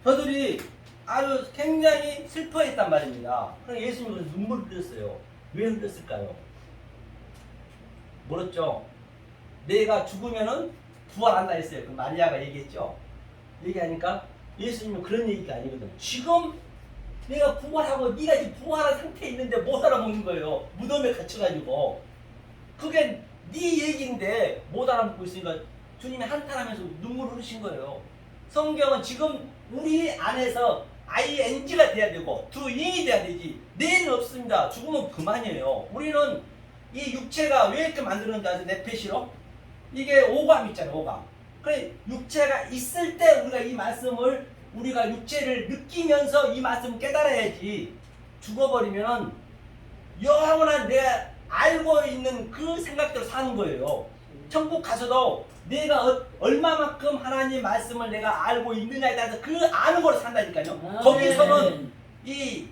저들이 아주 굉장히 슬퍼했단 말입니다. 그래서 예수님은 눈물을 흘렸어요. 왜 흘렸을까요? 모르죠. 내가 죽으면은 부활한다 했어요. 그 마리아가 얘기했죠. 얘기하니까 예수님은 그런 얘기가 아니거든. 지금 내가 부활하고 네가 지금 부활한 상태에 있는데 못 알아먹는 거예요. 무덤에 갇혀가지고. 그게 네 얘기인데 못 알아먹고 있으니까 주님이 한탄하면서 눈물을 흘리신 거예요. 성경은 지금 우리 안에서 ING가 돼야 되고 doing이 돼야 되지. 내일은 없습니다. 죽으면 그만이에요. 우리는 이 육체가 왜 이렇게 만들었는지 아세요? 네페시로? 이게 오감 있잖아요. 오감. 그래 육체가 있을 때 우리가 이 말씀을 우리가 육체를 느끼면서 이 말씀을 깨달아야지. 죽어버리면 영원한 내가 알고 있는 그 생각대로 사는 거예요. 천국 가서도 내가 얼마만큼 하나님 말씀을 내가 알고 있느냐에 따라서 그 아는 걸로 산다니까요. 거기서는 이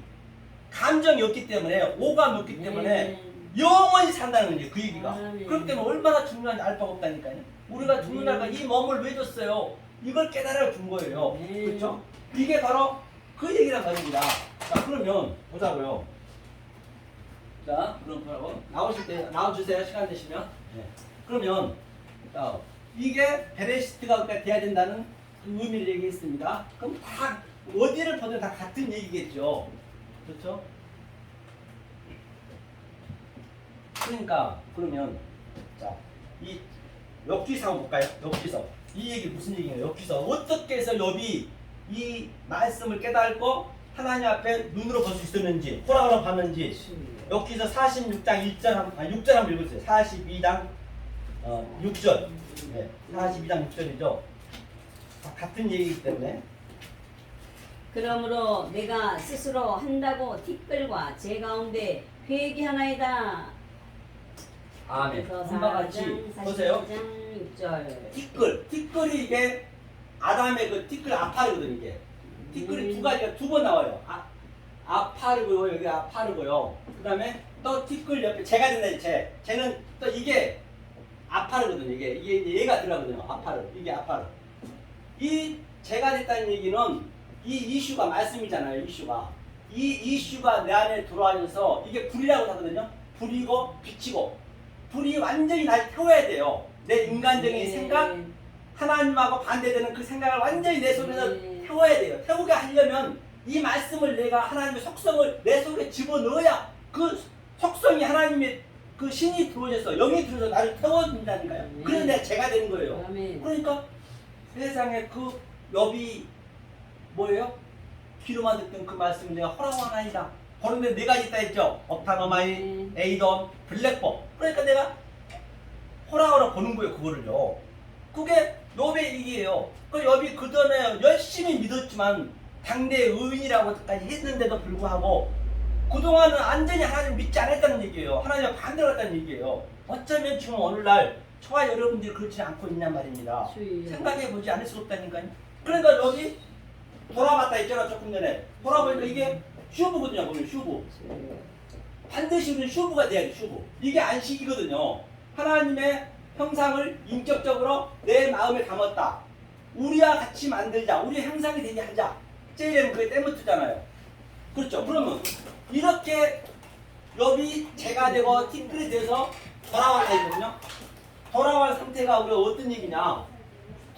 감정이 없기 때문에 오감이 없기 때문에 영원히 산다는 거예요. 그 얘기가. 그렇기 때문에 얼마나 중요한지 알 바가 없다니까요. 우리가 죽는 날까 이 몸을 왜 줬어요? 이걸 깨달아 준 거예요. 그렇죠? 이게 바로 그 얘기란 말입니다. 자, 그러면 보자고요. 자, 그럼 보라고. 나오실 때 나와주세요. 시간 되시면. 네. 그러면 이게 베레시트가 돼야 된다는 그 의미를 얘기했습니다. 그럼 다 어디를 보든 다 같은 얘기겠죠. 그렇죠? 그러니까 그러면 자, 이 엽기서 볼까요? 엽기서. 이 얘기 무슨 얘기예요? 엽기서. 어떻게 해서 엽이 이 말씀을 깨닫고 하나님 앞에 눈으로 볼 수 있었는지 호랑이로 봤는지 엽기서 46장 1절 6절 한번 읽어주세요. 42장 6절. 네, 42장 6절이죠. 같은 얘기이기 때문에. 그러므로 내가 스스로 한다고 티끌과 제 가운데 회개하나이다. 아멘. 그래서 한바 같이 보세요. 6절. 티끌이 이게 아담의 그 티끌 아파르거든 이게. 티끌이 두 가지가 두 번 나와요. 아파르고요, 여기 아파르고요. 그다음에 또 티끌 옆에 제가 된다. 쟤는 또 이게 아파르거든요. 이게 얘가 들어가거든요. 아파르. 이게 아파르. 이 제가 됐다는 얘기는 이 이슈가 말씀이잖아요. 이슈가. 이 이슈가 내 안에 들어와서 이게 불이라고 하거든요. 불이고 비치고. 불이 완전히 날 태워야 돼요. 내 인간적인 생각, 하나님하고 반대되는 그 생각을 완전히 내 속에서 태워야 돼요. 태우게 하려면 이 말씀을 내가 하나님의 속성을 내 속에 집어넣어야 그 속성이 하나님의 그 신이 들어오셔서 영이 들어서 나를 태워준다니까요. 그래서 내가 제가 되는 거예요. 그러니까 세상에 그 엽이 뭐예요? 귀로만 듣던 그 말씀을 내가 허락하나이다. 그런데 네 가지 있다 했죠. 업타노마이, 에이돔, 블랙법. 그러니까 내가 호랑이로 보는 거예요. 그거를요. 그게 엽의 얘기예요. 그 엽이 그 전에 열심히 믿었지만 당대 의인이라고까지 했는데도 불구하고 그동안은 완전히 하나님 믿지 않았다는 얘기예요. 하나님과 반대로 했다는 얘기예요. 어쩌면 지금 오늘날 저와 여러분들이 그렇지 않고 있냔 말입니다. 생각해보지 않을 수 없다니까요. 그러니까 여기 돌아봤다 했잖아. 조금 전에 돌아보니까 이게 슈브거든요. 보면 슈브. 반드시 우리는 슈브가 돼야 돼. 슈브. 이게 안식이거든요. 하나님의 형상을 인격적으로 내 마음에 담았다. 우리와 같이 만들자. 우리의 형상이 되게 하자. 제일에는 그게 때묻잖아요. 그렇죠. 그러면 이렇게 엽이 제가 되고 티끌이 돼서 돌아왔다 이거든요. 돌아온 상태가 우리가 어떤 얘기냐.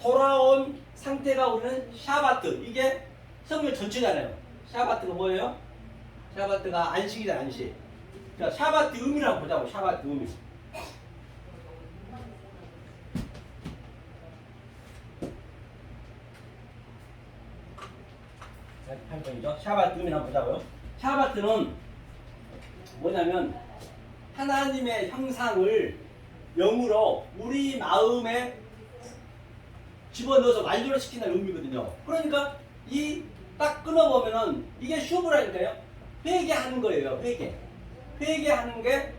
돌아온 상태가 우리는 샤바트. 이게 성경 전체잖아요. 샤바트가 뭐예요? 샤바트가 안식이잖아. 안식. 자, 샤바트 의미를 한번 보자고. 샤바트 의미. 8번이죠. 샤바트 의미를 한번 보자고요. 샤바트는 뭐냐면 하나님의 형상을 영으로 우리 마음에 집어넣어서 완료를 시킨다는 의미거든요. 그러니까 이 딱 끊어보면은 이게 슈브라니까요. 회개하는 거예요. 회개하는 게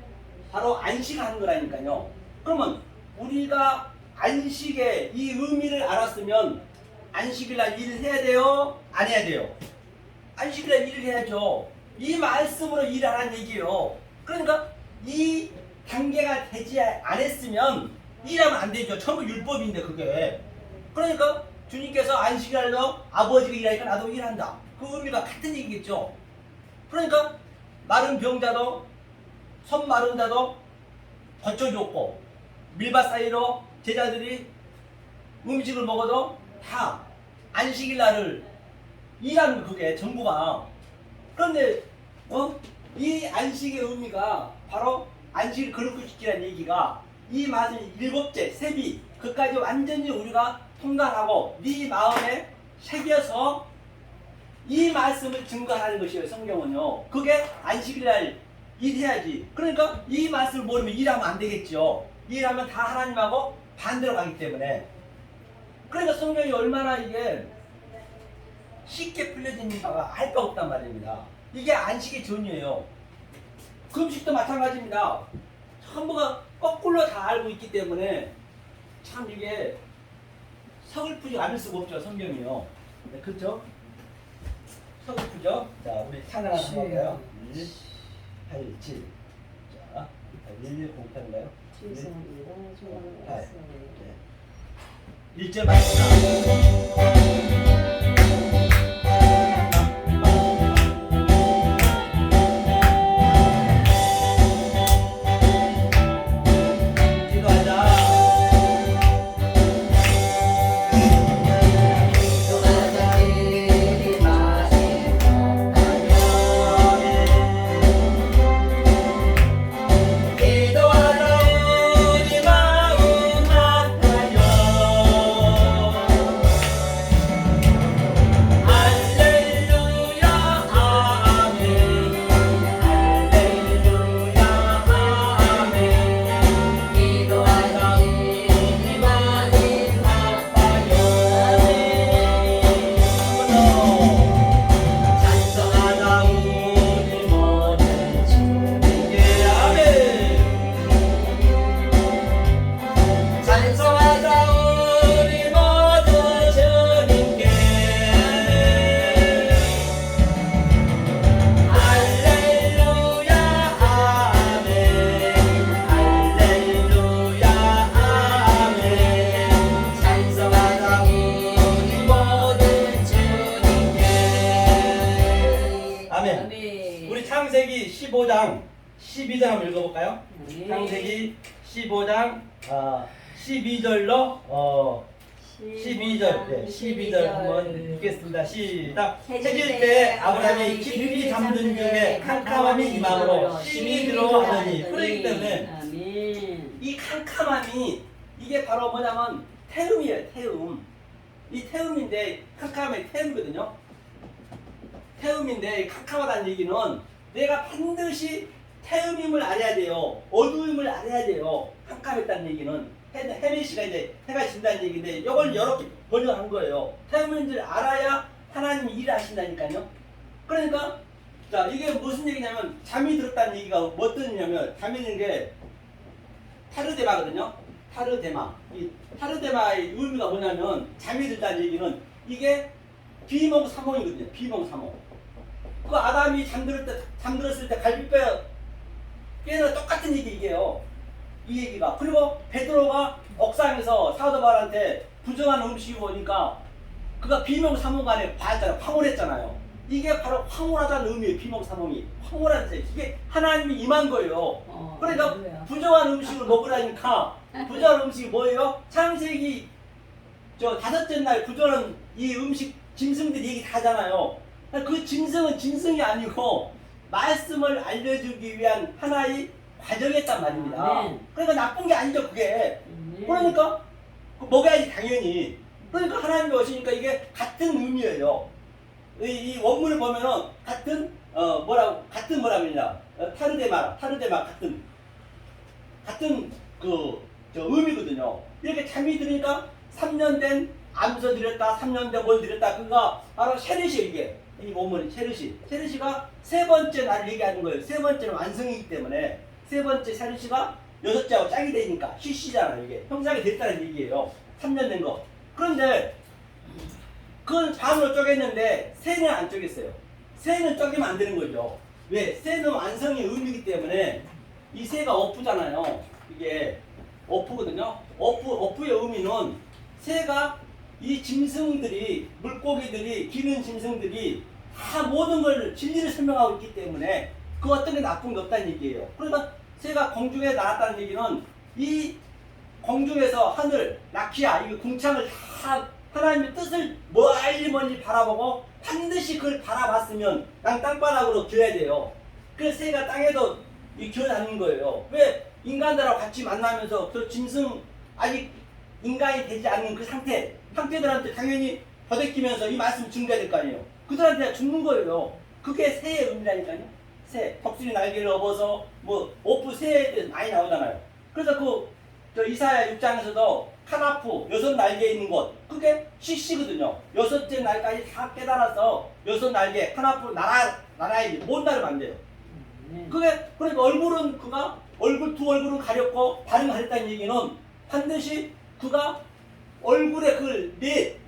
바로 안식하는 거라니까요. 그러면 우리가 안식의 이 의미를 알았으면 안식일날 일을 해야 돼요? 안 해야 돼요? 안식일날 일을 해야죠. 이 말씀으로 일하라는 얘기예요. 그러니까 이 단계가 되지 안 했으면 일하면 안 되죠. 전부 율법인데 그게. 그러니까 주님께서 안식일날도 아버지가 일하니까 나도 일한다. 그 의미가 같은 얘기겠죠. 그러니까 마른 병자도 손 마른 자도 거쳐줬고 밀밭 사이로 제자들이 음식을 먹어도 다 안식일날을 일하는 그게 전부가. 그런데 이 안식의 의미가 바로 안식을 거룩히 지키라는 얘기가 이 말씀 일곱째 세비 그까지 완전히 우리가 통달하고 네 마음에 새겨서 이 말씀을 증거하는 것이에요. 성경은요. 그게 안식일날 일해야지. 그러니까 이 말씀을 모르면 일하면 안 되겠죠. 일하면 다 하나님하고 반대로 가기 때문에. 그러니까 성경이 얼마나 이게 쉽게 풀려진 바가 할 거 없단 말입니다. 이게 안식의 전이에요. 금식도 마찬가지입니다. 전부가 거꾸로 다 알고 있기 때문에 참 이게 서글프지 않을 수가 없죠. 성경이요. 네, 그렇죠? 서글프죠? 자, 우리 하나 한번 볼까요? 1, 8, 7. 자, 1108인가요? 8. 1절 맞습니다. 우리 창세기 15장 12절 한번 읽어볼까요? 창세기 15장 12절로 12절 한번 읽겠습니다. 시작. 해질 때 아브라함이 깊이 잠든 중에 캄캄함이 임함으로 심히 들어하더니. 그렇기 때문에 이 캄캄함이 이게 바로 뭐냐면 태음이에요. 태음. 이 태음인데 캄캄함이 태음이거든요. 태음인데 캄캄하다는 얘기는 내가 반드시 태음임을 알아야 돼요. 어두움을 알아야 돼요. 캄캄했다는 얘기는 헤메시가 이제 해가 진다는 얘기인데 이걸 이렇게 번역한 거예요. 태음인 줄 알아야 하나님이 일하신다니까요. 그러니까 자 이게 무슨 얘기냐면 잠이 들었다는 얘기가 뭐 뜻이냐면 잠이 드는 게 타르데마거든요. 타르데마. 이 타르데마의 의미가 뭐냐면 잠이 들다는 얘기는 이게 비몽사몽이거든요. 비몽사몽. 그 아담이 잠들었을 때 갈비뼈 깨는 똑같은 얘기예요. 이 얘기가. 그리고 베드로가 옥상에서 사도 바울한테 부정한 음식이 오니까 그가 비몽사몽간에 봤잖아요. 황홀했잖아요. 이게 바로 황홀하다는 의미예요. 비몽사몽이. 황홀한 데 이게 하나님이 임한 거예요. 그러니까 부정한 음식을 먹으라니까 부정한 음식이 뭐예요? 창세기 5째 날 부정한 이 음식 짐승들이 얘기 다 하잖아요. 그 짐승은 짐승이 아니고 말씀을 알려주기 위한 하나의 과정이었단 말입니다. 그러니까 나쁜 게 아니죠 그게. 그러니까 먹어야지 당연히. 그러니까 하나님이 오시니까 이게 같은 의미예요. 이 원문을 보면은 같은 같은 뭐라면이냐 타르데마 같은 저 의미거든요. 이렇게 잠이 드니까 3년 된 암서 드렸다, 3년 된 뭘 드렸다. 그가 바로 쉐르시 이게 이 원문이 쉐르시가 세 번째 날 얘기하는 거예요. 세 번째는 완성이기 때문에 세 번째 쉐르시가 여섯째하고 짝이 되니까 시시잖아요. 이게 형상이 됐다는 얘기예요. 3년 된 거. 그런데 그건 반으로 쪼갰는데 세는 안 쪼갰어요. 세는 쪼개면 안 되는 거죠. 왜? 세는 완성의 의미이기 때문에 이 세가 어프잖아요. 이게 어프거든요. 어프의 의미는 세가 이 짐승들이 물고기들이 기는 짐승들이 다 모든 걸 진리를 설명하고 있기 때문에 그 어떤 게 나쁜 게 없다는 얘기예요. 그러니까 세가 공중에 날았다는 얘기는 이 공중에서 하늘 라키아 이 궁창을 다 하나님의 뜻을 멀리 바라보고 반드시 그걸 바라봤으면 땅바닥으로 기어야 돼요. 그래서 새가 땅에도 기어다니는 거예요. 왜? 인간들하고 같이 만나면서 그 짐승 아직 인간이 되지 않는 그 상태들한테 당연히 버대끼면서 이 말씀 증거해야 될 거 아니에요. 그들한테 죽는 거예요. 그게 새의 의미라니까요. 새, 독수리 날개를 업어서 오프 새에 대해서 많이 나오잖아요. 그래서 저 이사야 6장에서도 카나프 여섯 날개 있는 곳 그게 시시거든요. 여섯째 날까지 다 깨달아서 여섯 날개 카나프 나라에 못 나를 만돼요. 그게 그러니까 얼굴은 그가 두 얼굴은 가렸고 발은 가렸다는 얘기는 반드시 그가 얼굴에 그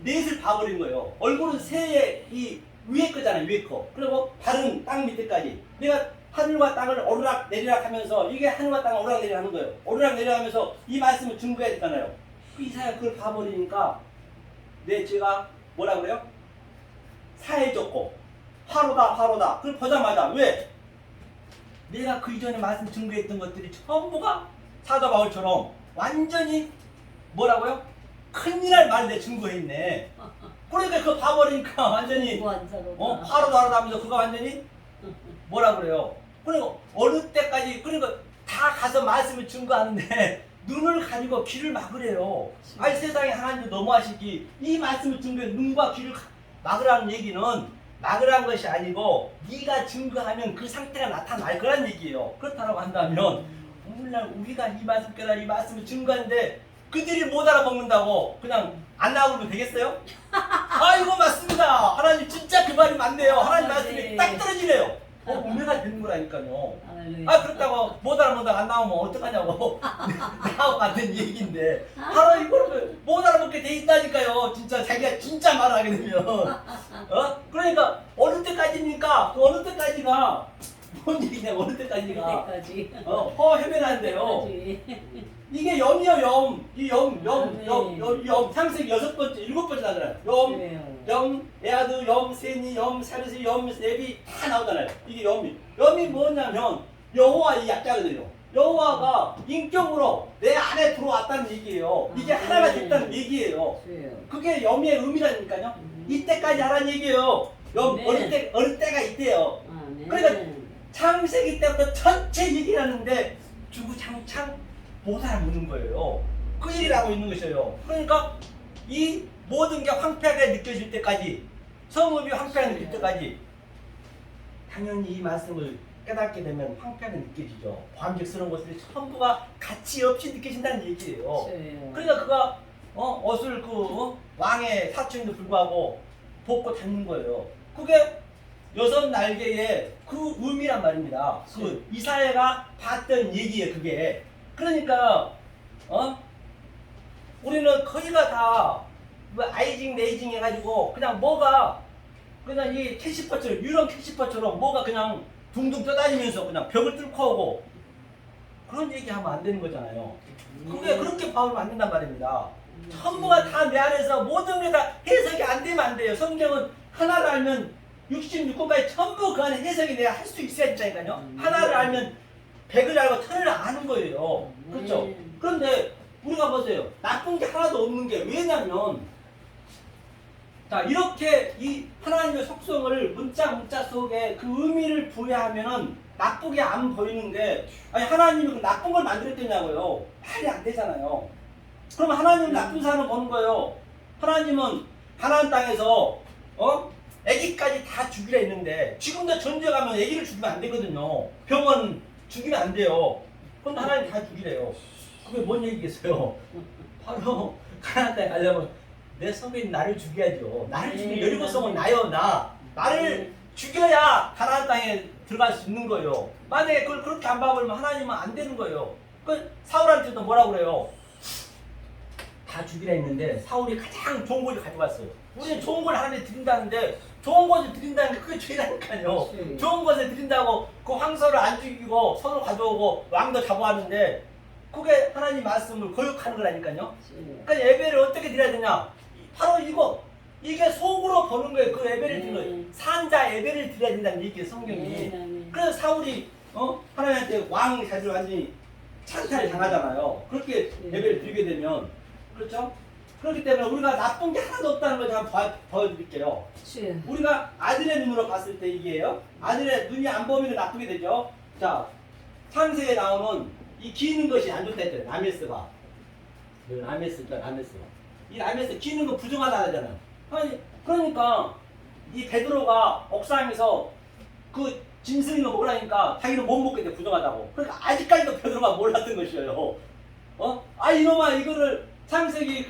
넷을 봐버린 거예요. 얼굴은 새의 이 위에 거잖아요. 위에 거. 그리고 발은 땅 밑에까지. 내가 하늘과 땅을 오르락 내리락 하면서 이게 하늘과 땅을 오르락 내리락 하는 거예요. 오르락 내리락 하면서 이 말씀을 증거해야 되잖아요. 그 이사야 그걸 봐버리니까 제가 뭐라 그래요? 사해졌고 화로다. 그걸 보자마자 왜? 내가 그 이전에 말씀 증거했던 것들이 전부가 사도 바울처럼 완전히 뭐라고요? 큰일 날 말을 내 증거했네. 그러니까 그거 봐버리니까 완전히 화로다 하면서 그거 완전히 뭐라 그래요? 그리고 어느 때까지 그러니까 다 가서 말씀을 증거하는데 눈을 가리고 귀를 막으래요. 아니 세상에 하나님도 너무하시기 이 말씀을 증거해 눈과 귀를 막으라는 얘기는 막으라는 것이 아니고 네가 증거하면 그 상태가 나타날 거란 얘기예요. 그렇다고 한다면 오늘날 우리가 이 말씀 깨달아 이 말씀을 증거하는데 그들이 못 알아먹는다고 그냥 안 나오면 되겠어요? 아이고 맞습니다. 하나님 진짜 그 말이 맞네요. 하나님 말씀이 딱 떨어지네요. 운명이 되는 거라니까요. 그렇다고 못 알아먹다가 안 나오면 어떡하냐고 나하고 같은 얘기인데 바로 이거를 못 알아먹게 돼 있다니까요. 진짜 자기가 진짜 말을 하게 되면 그러니까 어느 때까지니까 그 어느 때까지가 뭔 얘기냐 어느 때까지가 헤매나는데요. 이게 염이요 염 창세기 6번째 7번째 나잖아요. 염 에아드 염 세니 염 사르시 염 렙이 다 나오잖아요. 이게 염이 뭐냐면 여호와 이 약자거든요. 여호와가 인격으로 내 안에 들어왔다는 얘기예요. 이게 하나가 됐다는 얘기예요. 그게 염의 의미라니까요. 이때까지 하라는 얘기예요. 염 어느 때가 있대요. 그러니까 창세기 때부터 전체 얘기를 하는데 주구장창 못 알아먹는 거예요. 그 일이라고 있는 것이에요. 그러니까 이 모든 게 황폐하게 느껴질 때까지 성읍이 황폐하게 느낄 때까지 당연히 이 말씀을 깨닫게 되면 황폐하게 느껴지죠. 관객스러운 것들이 전부가 가치 없이 느껴진다는 얘기예요. 그러니까 그가 옷을 왕의 사촌인데 불구하고 벗고 다니는 거예요. 그게 여섯 날개의 그 의미란 말입니다. 그 이사야가 봤던 얘기예요. 그게 그러니까 우리는 거의가 다 아이징 네이징 해가지고 그냥 그냥 이 캐시퍼처럼 유령 캐시퍼처럼 뭐가 그냥 둥둥 떠다니면서 그냥 벽을 뚫고 오고 그런 얘기하면 안 되는 거잖아요. 그게 그렇게 바울은 안 된단 말입니다. 전부가 다 내 안에서 모든 게 다 해석이 안 되면 안 돼요. 성경은 하나를 알면 66권까지 전부 그 안에 해석이 내가 할 수 있어야 된다니까요. 하나를 알면 100을 알고 1000을 아는 거예요. 그렇죠? 그런데 우리가 보세요. 나쁜 게 하나도 없는 게 왜냐면 자 이렇게 이 하나님의 속성을 문자 속에 그 의미를 부여하면은 나쁘게 안 보이는데 아니 하나님이 그 나쁜 걸 만들었겠냐고요. 말이 안 되잖아요. 그럼 하나님은 나쁜 사람을 보는 거예요. 하나님은 가나안 땅에서 아기까지 다 죽이라 했는데 지금도 전쟁 가면 아기를 죽이면 안 되거든요. 병원 죽이면 안 돼요. 그런데 하나님 다 죽이래요. 그게 뭔 얘기겠어요? 바로 가나안 땅에 가려면 내 성인 나를 죽여야죠. 나를 죽이면 여리고 성은 나요. 나를 죽여야 가나안 땅에 들어갈 수 있는 거예요. 만약에 그걸 그렇게 안 봐버리면 하나님은 안 되는 거예요. 그 사울한테도 뭐라고 그래요? 다 죽이라 했는데 사울이 가장 좋은 것을 가져갔어요. 우리는 좋은 걸 하나님께 드린다는데 좋은 것을 드린다는 게 그게 죄라니까요. 좋은 것을 드린다고 그 황소를 안 죽이고 손을 가져오고 왕도 잡아왔는데 그게 하나님 말씀을 거역하는 거라니까요. 그러니까 예배를 어떻게 드려야 되냐? 바로 이게 속으로 보는 거예요. 그 예배를 드리는 거예요. 산자 예배를 드려야 된다는 얘기예요, 성경이. 그래서 사울이 하나님한테 왕 자리를 완전히 찬탈을 당하잖아요. 그렇게 예배를 드리게 되면 그렇죠? 그렇기 때문에 우리가 나쁜 게 하나도 없다는 걸 제가 보여드릴게요. 우리가 아들의 눈으로 봤을 때 이게요. 아들의 눈이 안 보면 나쁘게 되죠. 자, 창세에 나오는 이 기는 것이 안 좋다 했잖아요. 라메스가. 라메스가. 이 라메스 기는 거 부정하다 하잖아요. 그러니까 이 베드로가 옥상에서 그 짐승이가 먹으라니까 자기는 못 먹게 돼 부정하다고. 그러니까 아직까지도 베드로가 몰랐던 것이에요. 이놈아 이거를 창세기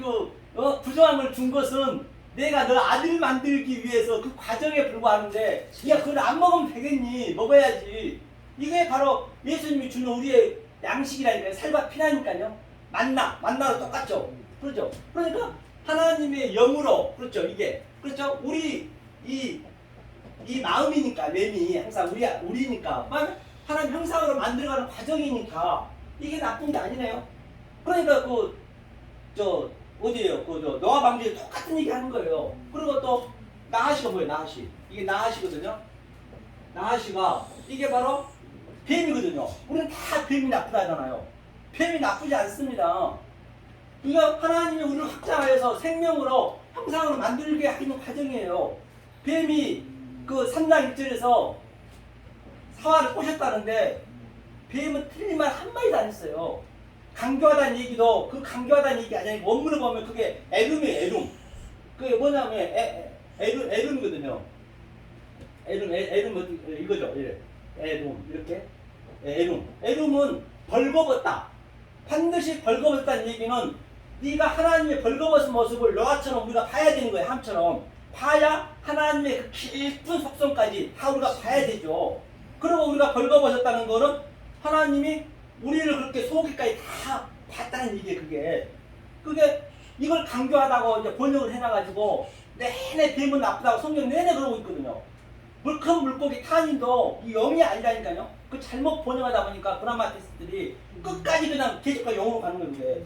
부정함을 준 것은 내가 너 아들 만들기 위해서 그 과정에 불과하는데 야 그걸 안 먹으면 되겠니? 먹어야지. 이게 바로 예수님이 주는 우리의 양식이라니까요. 살과 피라니까요. 만나로 똑같죠. 그렇죠. 그러니까 하나님의 영으로 그렇죠. 이게 그렇죠. 우리 이 마음이니까 뇌미 항상 우리니까 하나님 형상으로 만들어가는 과정이니까 이게 나쁜 게 아니네요. 그러니까 어디에요? 노아 방주에 똑같은 얘기 하는 거예요. 그리고 또 나하시가 뭐예요? 나하시. 이게 나하시거든요. 나하시가 이게 바로 뱀이거든요. 우리는 다 뱀이 나쁘다 하잖아요. 뱀이 나쁘지 않습니다. 그러니까 하나님이 우리를 확장하여서 생명으로 형상으로 만들게 하는 과정이에요. 뱀이 그 3장 1절에서 사화를 꼬셨다는데 뱀은 틀린 말 한마디도 안 했어요. 강교하다는 얘기도 그 강교하다는 얘기 아니고 원문을 보면 그게 에lum이에요. 에lum. 그게 뭐냐면 에lum이거든요. 에lum 이거죠. 에lum 이렇게 에lum은 벌거벗다. 반드시 벌거벗다는 얘기는 네가 하나님의 벌거벗은 모습을 노아처럼 우리가 봐야 되는 거예요. 함처럼 봐야 하나님의 그 깊은 속성까지 다 우리가 봐야 되죠. 그리고 우리가 벌거벗었다는 거는 하나님이 우리를 그렇게 속이까지 다 봤다는 얘기예요. 그게 이걸 강조하다고 이제 번역을 해놔가지고 내내 뱀은 나쁘다고 성경 내내 그러고 있거든요. 큰 물고기 탄인도 이 영이 아니라니까요. 그 잘못 번역하다 보니까 브라마티스트들이 끝까지 그냥 계속과 영으로 가는 거예요.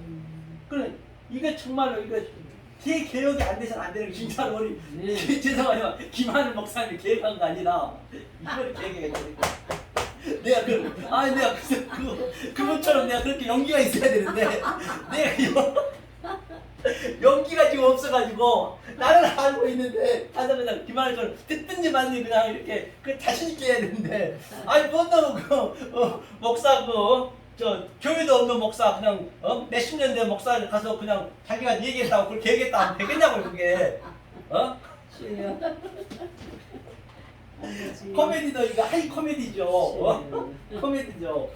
그래 이게 정말로 제 개혁이 안 돼서는 안 되는 게 진짜로 우리 죄송해요. 김하늘 목사님이 개혁한 거 아니라 이걸 개혁해야 되니까. 내가 그것처럼 내가 그렇게 연기가 있어야 되는데 내가 연기가 지금 없어가지고 나는 알고 있는데 가서 그냥 김하늘처럼 듣든지 말든지 그냥 이렇게 자신 있게 해야 되는데 뭔다고 목사 교회도 없는 목사 그냥 몇십 년 된 목사 가서 그냥 자기가 얘기했다고 그렇게 얘기했다 하면 되겠냐고 그게 코미디도 이거 하이 코미디죠. 코미디죠.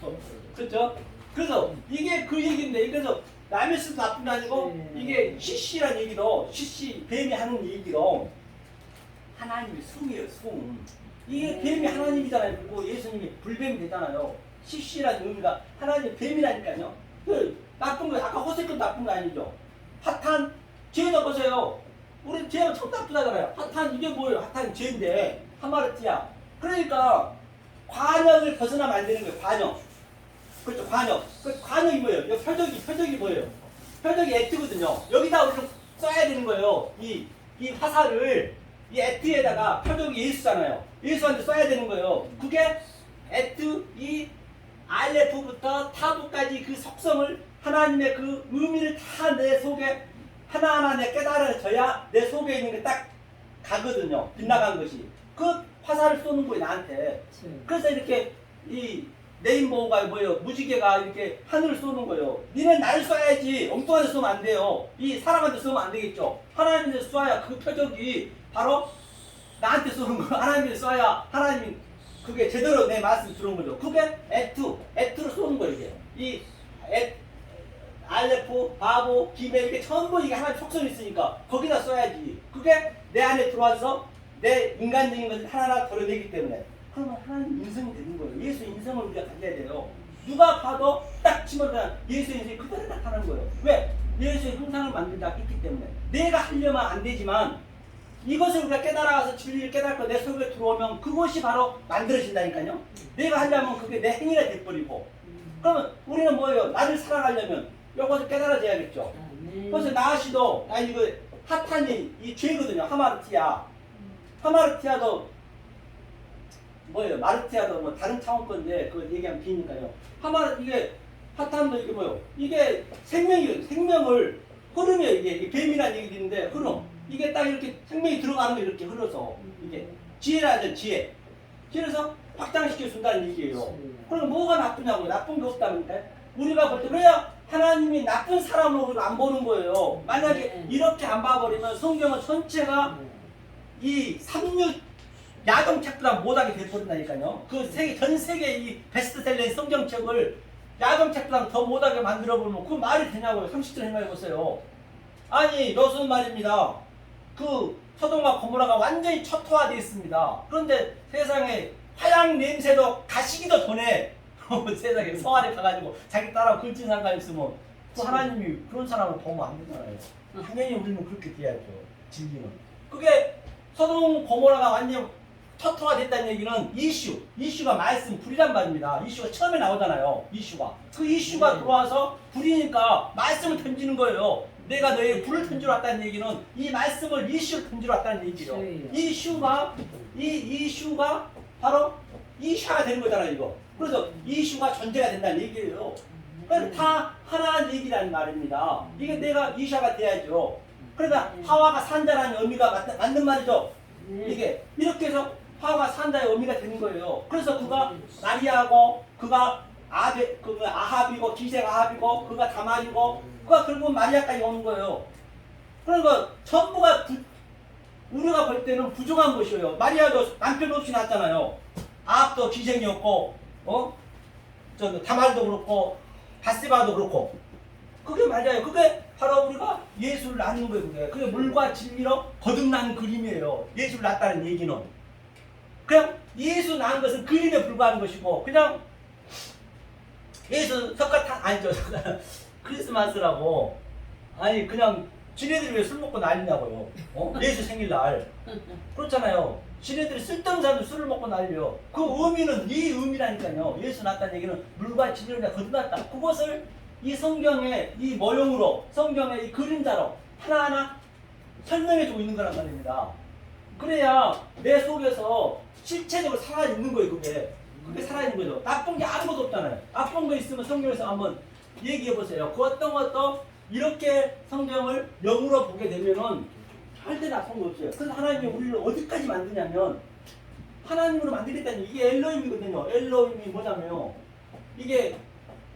그렇죠? 그래서 이게 그 얘기인데 그래서 라메스도 나쁜 게 아니고 이게 시시란 얘기도 시시 뱀이 하는 얘기로 하나님이 숭이에요. 숭. 이게 뱀이 하나님이잖아요. 그리고 예수님이 불뱀이 되잖아요. 시시라는 의미가 하나님의 뱀이라니까요. 나쁜 거 아까 호세도 나쁜 거 아니죠. 하탄 죄도 보세요. 우리 죄가 참 나쁘다잖아요. 하탄 이게 뭐예요? 하탄 죄인데 하마르티야. 그러니까 관역을 벗어나면 안 되는 거예요. 관역. 그렇죠. 관역. 그 관역이 뭐예요? 이 표적이 뭐예요? 표적이 에트거든요. 여기다 우리는 써야 되는 거예요. 이 화살을 이 에트에다가 표적이 예수잖아요. 예수한테 써야 되는 거예요. 그게 에트 이 알레프부터 타부까지 그 속성을 하나님의 그 의미를 다 내 속에 하나하나 내 깨달아져야 내 속에 있는 게 딱 가거든요. 빗나간 것이. 그 화살을 쏘는 거예요, 나한테. 그래서 이렇게 이 레인보우가 뭐예요? 무지개가 이렇게 하늘을 쏘는 거예요. 니네 나를 쏴야지. 엉뚱한 데 쏘면 안 돼요. 이 사람한테 쏘면 안 되겠죠. 하나님한테 쏴야 그 표적이 바로 나한테 쏘는 거 하나님이 쏴야 하나님이 그게 제대로 내 말씀 들은 거죠. 그게 애투로 쏘는 거예요. 이게 이 알레포, 바보, 기베 이게 전부 이게 하나님 속성이 있으니까 거기다 써야지. 그게 내 안에 들어와서 내 인간적인 것을 하나하나 덜어내기 때문에 그러면 하나님 인성이 되는 거예요. 예수 인성을 우리가 가져야 돼요. 누가 봐도 딱 치면 그냥 예수의 인성이 그대로 나타나는 거예요. 왜? 예수의 형상을 만들다 했기 때문에 내가 하려면 안 되지만 이것을 우리가 깨달아서 진리를 깨닫고 내 속에 들어오면 그것이 바로 만들어진다니까요. 내가 하려면 그게 내 행위가 돼버리고 그러면 우리는 뭐예요? 나를 사랑하려면 이것을 깨달아져야겠죠. 그래서 나아시도 이거 하탄이 이 죄거든요. 하마르티아도 뭐예요? 마르티아도 뭐 다른 차원 건데 그걸 얘기하면 비니까요. 이게 하탄도 이게 뭐예요? 이게 생명이에요. 생명을 흐름이에요. 이게 뱀이라는 얘기도 있는데 흐름. 이게 딱 이렇게 생명이 들어가는 거 이렇게 흘러서 이게 지혜라죠. 지혜에서 확장시켜 준다는 얘기예요. 그럼 뭐가 나쁘냐고요? 나쁜 게 없다니까. 우리가 볼 때 그래야 하나님이 나쁜 사람으로 안 보는 거예요. 만약에 이렇게 안 봐버리면 성경은 전체가 이 삼류 야동책보다 못하게 돼버린다니까요. 전 세계 이 베스트셀러인 성경책을 야동책보다 더 못하게 만들어버리면 그 말이 되냐고요. 상식적으로 생각해보세요. 아니 여수는 말입니다. 그 소돔과 고모라가 완전히 초토화되어 있습니다. 그런데 세상에 화양 냄새도 가시기도 전에 세상에 성안에 가가지고 자기 딸하고 글진 상관 있으면 또 하나님이 그런 사람을 보면 안 되잖아요. 당연히 우리는 그렇게 돼야죠. 진리는. 그게 소돔 고모라가 완전 초토화 됐다는 얘기는 이슈가 말씀 불이란 말입니다. 이슈가 처음에 나오잖아요. 그 이슈가 들어와서 불이니까 말씀을 던지는 거예요. 내가 너에게 불을 던지러 왔다는 얘기는 이 말씀을 이슈를 던지러 왔다는 얘기죠. 이 이슈가 바로 이슈가 되는 거잖아요. 이거. 그래서 이슈가 존재가 된다는 얘기예요. 그러니까 다 하나의 얘기라는 말입니다. 이게 내가 이슈가 돼야죠. 그러니까 하와가 산다라는 의미가 맞는 말이죠. 이게 이렇게 해서 하와가 산다의 의미가 되는 거예요. 그래서 그가 마리아고 그가 아합이고 기생 아합이고 그가 다말이고 그가 결국 마리아까지 오는 거예요. 그러니까 전부가 우리가 볼 때는 부정한 것이에요. 마리아도 남편 없이 낳았잖아요. 아합도 기생이었고 다말도 그렇고 바세바도 그렇고 그게 맞아요. 그게 바로 우리가 예수를 낳는 거예요. 그게 물과 진리로 거듭난 그림이에요. 예수를 낳았다는 얘기는 그냥 예수 낳은 것은 그림에 불과한 것이고 그냥 예수 석가탄 아니죠. 크리스마스라고 아니 그냥 지네들이 왜 술 먹고 난리냐고요. 예수 생일날 그렇잖아요. 지네들이 쓸데없는 사람들 술을 먹고 난리요. 그 의미는 이 의미라니까요. 예수 낳았다는 얘기는 물과 진리로 거듭났다. 그것을 이 성경의 이 모형으로 성경의 이 그림자로 하나하나 설명해주고 있는 거란 말입니다. 그래야 내 속에서 실체적으로 살아있는 거예요. 그게 살아있는 거죠. 나쁜 게 아무것도 없잖아요. 나쁜 거 있으면 성경에서 한번 얘기해보세요. 그 어떤 것도 이렇게 성경을 영으로 보게 되면은 절대 나쁜 거 없어요. 그래서 하나님이 우리를 어디까지 만드냐면 하나님으로 만들겠다는 이게 엘로힘이거든요. 엘로힘이 뭐냐면요. 이게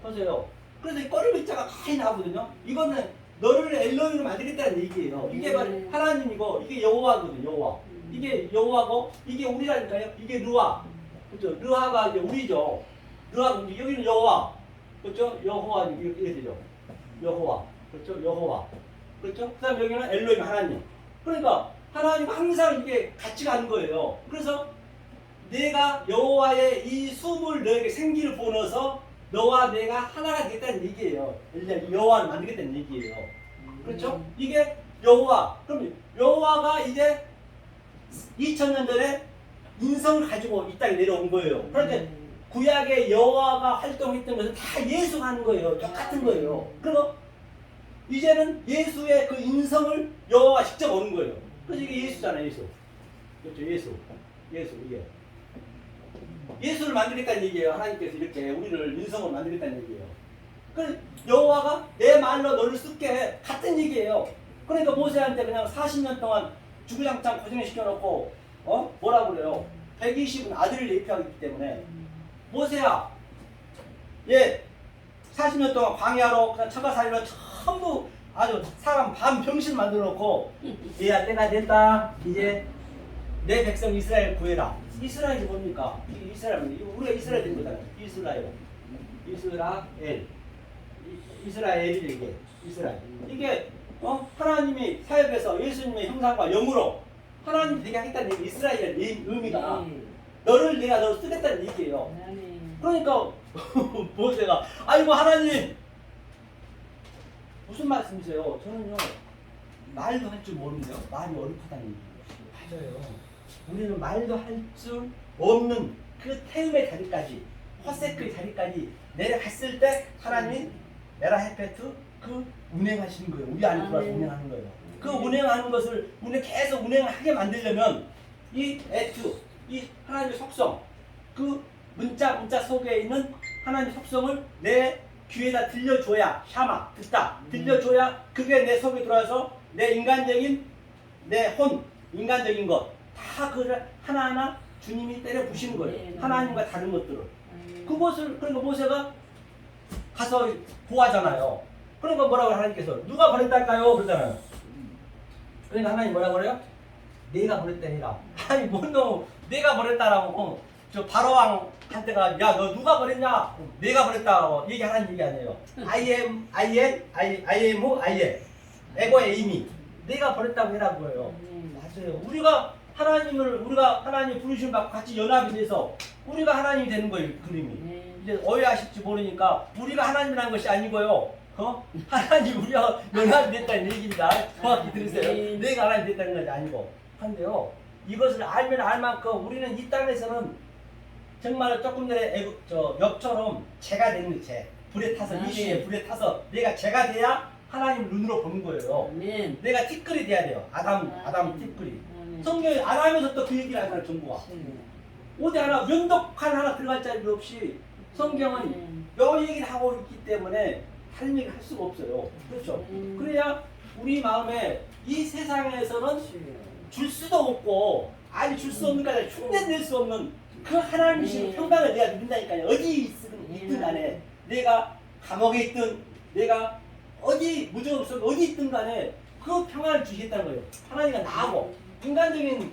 보세요. 그래서 이 꼬리글자가 많이 나오거든요. 이거는 너를 엘로힘으로 만들겠다는 얘기예요. 이게 바로 하나님이고 이게 여호와거든요. 여호와. 이게 여호와고 이게 우리라니까요. 이게 르아. 그렇죠? 르아가 이제 우리죠. 르아 여기는 여호와. 그렇죠? 여호와 이렇게 되죠. 여호와. 그렇죠? 여호와. 그렇죠? 그다음 여기는 엘로힘 하나님. 그러니까 하나님 항상 이게 같이 가는 거예요. 그래서 내가 여호와의 이 숨을 너에게 생기를 보내서 너와 내가 하나가 되겠다는 얘기예요. 여호와를 만들겠다는 얘기예요. 그렇죠? 이게 여호와. 그럼 여호와가 이제 2000년 전에 인성을 가지고 이 땅에 내려온 거예요. 그런데 구약의 여호와가 활동했던 것은 다 예수가 하는 거예요. 똑같은 거예요. 그리고 이제는 예수의 그 인성을 여호와가 직접 오는 거예요. 그래서 이게 예수잖아요. 예수. 그렇죠? 예수 이게. 예수를 만들겠다는 얘기예요. 하나님께서 이렇게 우리를 인성을 만들겠다는 얘기예요. 그래서 여호와가 내 말로 너를 쓰게 해. 같은 얘기예요. 그러니까 모세한테 그냥 40년 동안 주구장창 고생시켜놓고 뭐라고 그래요? 120은 아들을 예표하기 때문에 모세야 40년 동안 광야로 그냥 처가살이로 전부 아주 사람 반 병신 만들어놓고 얘야 때가 됐다. 이제 내 백성 이스라엘 구해라. 이스라엘이 뭡니까? 이게 이스라엘입니다. 이거 우리가 이스라엘 된 거잖아요. 이스라엘. 이스라엘이 이게 이스라엘. 이게 하나님이 사역에서 예수님의 형상과 영으로 하나님 되게 하겠다는 얘기, 이스라엘의 의미가 너를 내가 너를 쓰겠다는 얘기예요. 그러니까 모세가 아이고 하나님 무슨 말씀이세요? 저는요 말도 할 줄 모르는데요. 말이 어렵다는 얘기예요. 맞아요. 우리는 말도 할 줄 없는 그 태음의 자리까지 허세크의 자리까지 내려갔을 때 하나님이 메라헤페트 그 운행하시는 거예요. 우리 안에 들어와서 운행하는 거예요. 그 운행하는 것을 우리 계속 운행하게 만들려면 이 에투, 이 하나님의 속성, 그 문자 속에 있는 하나님의 속성을 내 귀에다 들려줘야 샤마 듣다 들려줘야 그게 내 속에 들어와서 내 인간적인 내 혼 인간적인 것 다 그를 하나하나 주님이 때려 부시는 거예요. 하나님과 다른 것들을 그것을 그러니까 모세가 가서 구하잖아요. 그러니까 뭐라고 하나님께서 누가 버렸달까요? 그러잖아요. 그러니까 하나님 뭐라고 그래요? 내가 버렸다니라. 아니 뭔 내가 버렸다라고 저 바로왕한테가 야 너 누가 버렸냐? 내가 버렸다고 얘기하는 얘기 아니에요. I am 에고의 의미 내가 버렸다고 해라고 해요. 맞아요. 우리가 하나님 부르심 받고 같이 연합이 돼서 우리가 하나님이 되는 거예요. 그림이. 이제 오해하실지 모르니까 우리가 하나님이라는 것이 아니고요. 하나님 우리가 연합이 됐다는 얘기입니다. 정확히 들으세요. 내가 하나님 됐다는 것이 아니고. 한데요. 이것을 알면 알 만큼 우리는 이 땅에서는 정말 조금 전에 엽처럼 재가 되는 거예요. 재. 불에 타서 이시에 불에 타서 내가 재가 돼야 하나님 눈으로 보는 거예요. 내가 티끌이 돼야 돼요. 아담 티끌이. 성경에 아담에서부터 그 얘기를 하잖아요. 정부가. 어디 하나 면독한 하나 들어갈 자리 없이 성경은 여 얘기를 하고 있기 때문에 다른 얘기를 할 수가 없어요. 그렇죠? 그래야 우리 마음에 이 세상에서는 줄 수도 없고 아니 줄 수 없는 게 아니라 흉내낼 수 없는 그 하나님이신 평강을 내가 누린다니까요. 어디 있든 간에 내가 감옥에 있든 내가 어디 무정 없어 어디 있든 간에 그 평안을 주시겠다는 거예요. 하나님과 나하고 인간적인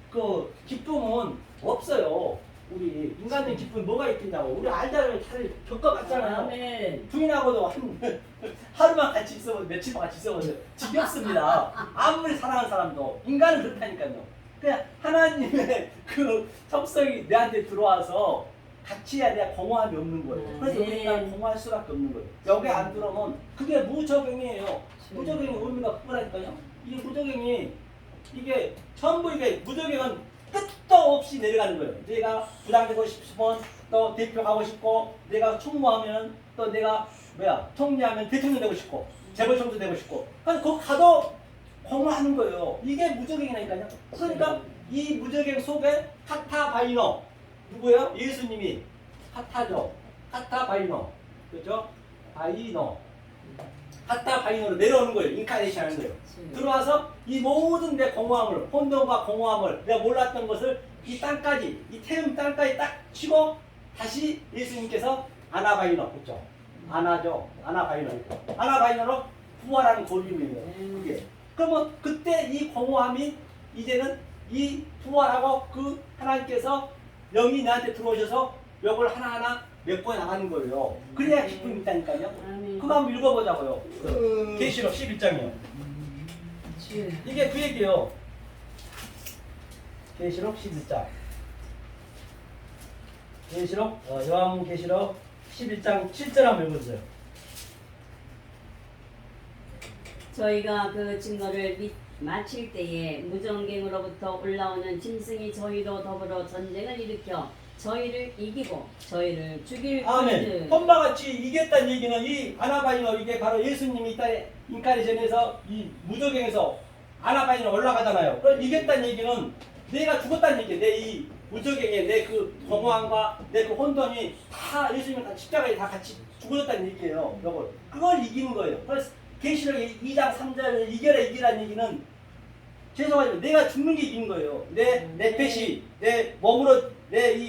그 기쁨은 없어요. 우리 인간적인 기쁨이 뭐가 있겠냐고. 우리 알다를 잘 겪어봤잖아요. 부인하고도 하루만 같이 있어보세요. 며칠만 같이 있어보세요. 지겹습니다. 아무리 사랑하는 사람도 인간은 그렇다니까요. 그냥 하나님의 그 속성이 내한테 들어와서 같이 해야 내가 공허함이 없는 거예요. 그래서 우리가 공허할 수밖에 없는 거예요. 여기 안 들어오면 그게 무적용이에요. 무적용의 의미가 그거라니까요. 이 무적용이 이게 전부 이게 무적용은 끝도 없이 내려가는 거예요. 내가 부장되고 싶으면 또 대표 가고 싶고 내가 총무하면 또 내가 총리하면 대통령 되고 싶고 재벌총수 되고 싶고 그래서 거기 가도 공허하는 거예요. 이게 무적용이라니까요. 그러니까 이 무적용 속에 카타바이노 누구예요? 예수님이 카타죠. 카타바이노 그렇죠? 바이노 카타바이노로 내려오는 거예요. 인카네이션 하는 거예요. 들어와서 이 모든 내 공허함을 혼돈과 공허함을 내가 몰랐던 것을 이 땅까지 이 태음 땅까지 딱 치고 다시 예수님께서 아나바이노 그렇죠? 아나바이노로 부활하는 고림이에요. 그게 그러면 그때 이 공허함이 이제는 이 부활하고 그 하나님께서 영이 나한테 들어오셔서 멱을 하나하나 메꿔 나가는 거예요. 그래야 기쁨이 있다니까요. 그거 한번 읽어보자고요. 계시록 11장이요. 이게 그 얘기예요. 계시록 11장. 요한계시록 11장 7절 한번 읽어주세요. 저희가 그 증거를 마칠 때에 무정갱으로부터 올라오는 짐승이 저희로 더불어 전쟁을 일으켜 저희를 이기고 저희를 죽일 아멘. 험바같이 이겼다는 얘기는 이 아나바이노 이게 바로 예수님이 이 땅에 인카네이션에서 이 무적행에서 아나바이노 올라가잖아요. 그럼 이겼다는 얘기는 내가 죽었다는 얘기예요. 내 이 무적행에 내 그 공허함과 내 그 혼돈이 다 예수님이 다 십자가에 다 같이 죽어졌다는 얘기예요. 그걸 이기는 거예요. 그래서 계시록 2장 3절을 이기라는 얘기는 죄송하지만 내가 죽는 게 이긴 거예요. 내 펫이 내 몸으로 내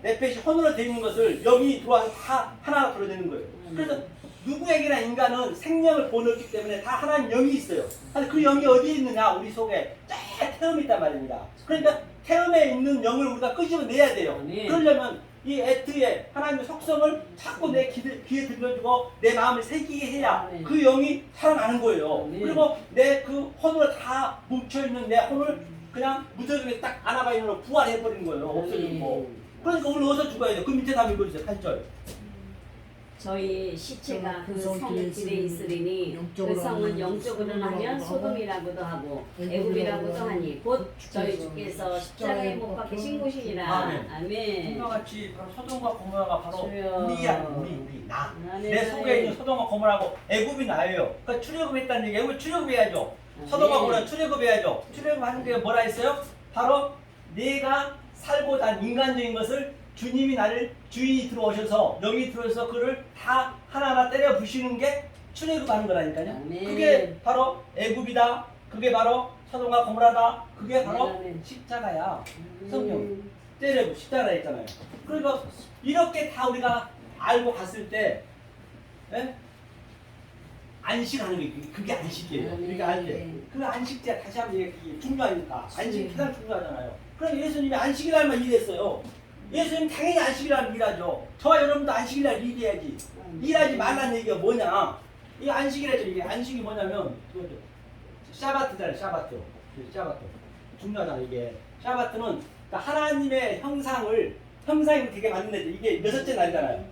펫이 혼으로 되어 있는 것을 영이 들어와서 다 하나가 들어내는 거예요. 그래서 누구에게나 인간은 생명을 보냈기 때문에 다 하나님 영이 있어요. 그 영이 어디에 있느냐? 우리 속에 저 태음이 있단 말입니다. 그러니까 태음에 있는 영을 우리가 끄집어내야 돼요. 네. 그러려면 이 에트의 하나님의 속성을 자꾸 내 귀에 들려주고 내 마음을 새기게 해야 네. 그 영이 살아나는 거예요. 네. 그리고 내 그 혼으로 다 뭉쳐있는 내 혼을 그냥 무적하게 딱 아나바인으로 부활해버리는 거예요. 없어지고. 그러니까 오늘 어디서 죽어야 돼요? 그 밑에 다 읽어주세요. 8절. 저희 시체가 그 그 성의 성길에 집에 있으리니 그 성은 영적으로는 하면 소돔이라고도 하고 애굽이라고도 하니 곧 저희 주께서 십자가에 못 박히신 곳이니라. 아멘. 아멘. 이와 같이 바로 소돔과 고모라가 바로 주여. 우리야, 우리 나. 아멘. 내 속에 있는 소돔과 고모라고 애굽이 나예요. 그러니까 출애굽했다는 얘기. 애굽 출애굽해야죠. 소돔과 고모라 출애굽해야죠. 출애굽하는 게 뭐라 했어요? 바로 내가 살고자 한 인간적인 것을 주님이 나를 주인이 들어오셔서 영이 들어오셔서 그를 다 하나하나 때려 부시는 게 출애굽하는 거라니까요. 아멘. 그게 바로 애굽이다. 그게 바로 소돔과 고모라다. 그게 바로 아멘. 십자가야. 성령. 때려 십자가라 했잖아요. 그러니까 이렇게 다 우리가 알고 갔을 때 예? 안식하는 게 그게 안식이에요. 그러니까 알 때. 그 안식제 다시 한번 얘기 중요하니까 안식이 가장 중요하잖아요. 그럼 예수님이 안식일날만 일했어요. 예수님 당연히 안식일날 일하죠. 저와 여러분도 안식일날 일해야지. 일하지 말라는 얘기가 뭐냐? 이 안식이라죠. 이게 안식이 뭐냐면 그거죠. 샤바트잖아요. 샤바트. 샤바트. 중요하잖아 이게. 샤바트는 그러니까 하나님의 형상이 되게 만든다죠. 이게 여섯째 날이잖아요.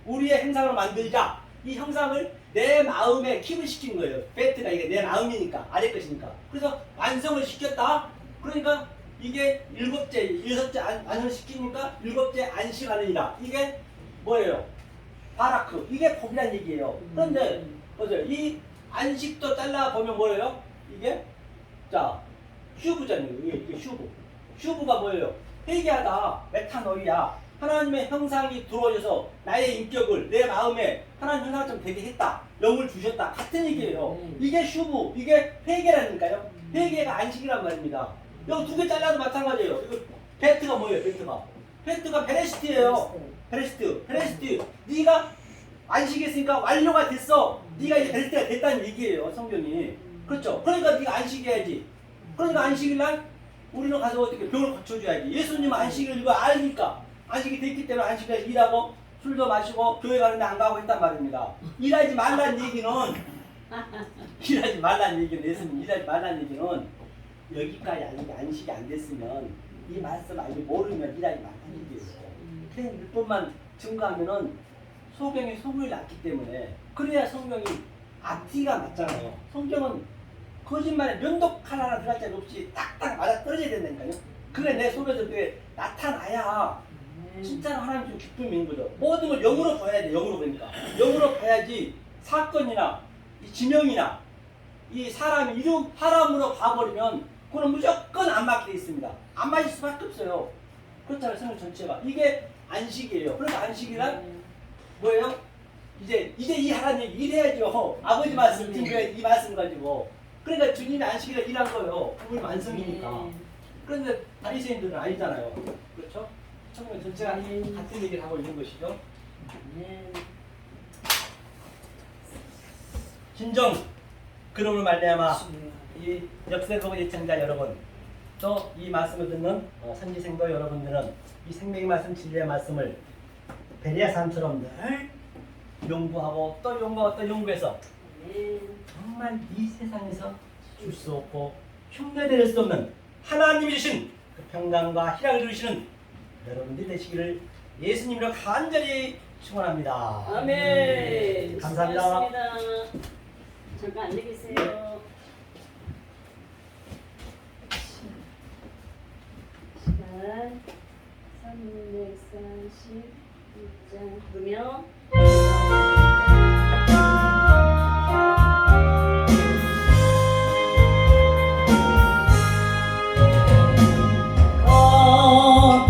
우리의 형상으로 만들자. 이 형상을 내 마음에 킵을 시킨 거예요. 베트가 이게 내 마음이니까 아래 것이니까. 그래서 완성을 시켰다. 그러니까 이게 여섯째 안식시키니까 일곱째 안식하느니라. 이게 뭐예요? 바라크. 이게 복이란 얘기예요. 그런데 보세요. 이 안식도 잘라 보면 뭐예요? 이게 자 슈브잖아요. 이게 슈브. 슈브가 뭐예요? 회개하다. 메타노이야. 하나님의 형상이 들어오셔서 나의 인격을 내 마음에 하나님 형상처럼 되게 했다. 영을 주셨다. 같은 얘기예요. 이게 슈브. 이게 회개라니까요. 회개가 안식이란 말입니다. 여기 두 개 잘라도 마찬가지예요. 이거 베트가 뭐예요? 베트가 베레시트예요. 베레시트. 네가 안식했으니까 완료가 됐어. 네가 이제 베레시트가 됐다는 얘기예요. 성경이. 그렇죠? 그러니까 네가 안식해야지. 그러니까 안식일날 우리는 가서 어떻게 병을 고쳐줘야지. 예수님은 안식일 이거 아니까 안식이 됐기 때문에 안식일 일하고 술도 마시고 교회 가는데 안 가고 했단 말입니다. 일하지 말라는 얘기는 예수님 일하지 말라는 얘기는 여기까지 안식이 안 됐으면 이 말씀 알고 모르면 일하지 말라는 얘기예요. 그냥 율법만 증거하면은 소경이 소문이 났기 때문에 그래야 성경이 앞뒤가 맞잖아요. 성경은 거짓말에 면독 하나 들어갈 자리 없이 딱딱 맞아 떨어져야 된다니까요. 그게 내 속에서 그게 나타나야 진짜로 하나님 좀 기쁨이 있는 거죠. 모든 걸 영으로 봐야 돼. 영으로 보니까 영으로 봐야지 사건이나 이 지명이나 이 사람이 사람으로 봐버리면 그거는 무조건 안 맞게 돼 있습니다. 안 맞을 수밖에 없어요. 그렇잖아요. 성경 전체가 이게 안식이에요. 그러니까 안식이란 뭐예요? 이제 이 하나님 일해야죠. 아버지 말씀 이 말씀 가지고. 그러니까 주님이 안식일에 일한 거예요. 그분이 완성이니까. 그런데 바리새인들은 아니잖아요. 그렇죠? 성경 전체가 같은 얘기를 하고 있는 것이죠. 진정 그놈을 말미암아 이 역세보고 예청자 여러분 또 이 말씀을 듣는 선지생도 여러분들은 이 생명의 말씀 진리의 말씀을 베레아 산처럼 늘 연구하고 또 연구해서 정말 이 세상에서 줄 수 없고 흉내낼 수 없는 하나님이 주신 그 평강과 희락을 주시는 여러분들이 되시기를 예수님으로 간절히 축원합니다. 아멘. 감사합니다. 수고하셨습니다. 잠깐 앉아 계세요. 시간 346장 그러면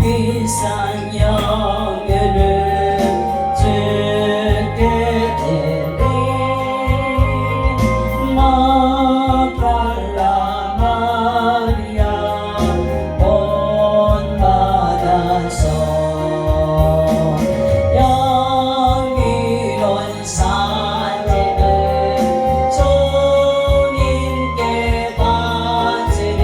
비싼 영예를 주께 드리 마갈라 마리아 본받아서 영이로운 사제를 주님께 바치리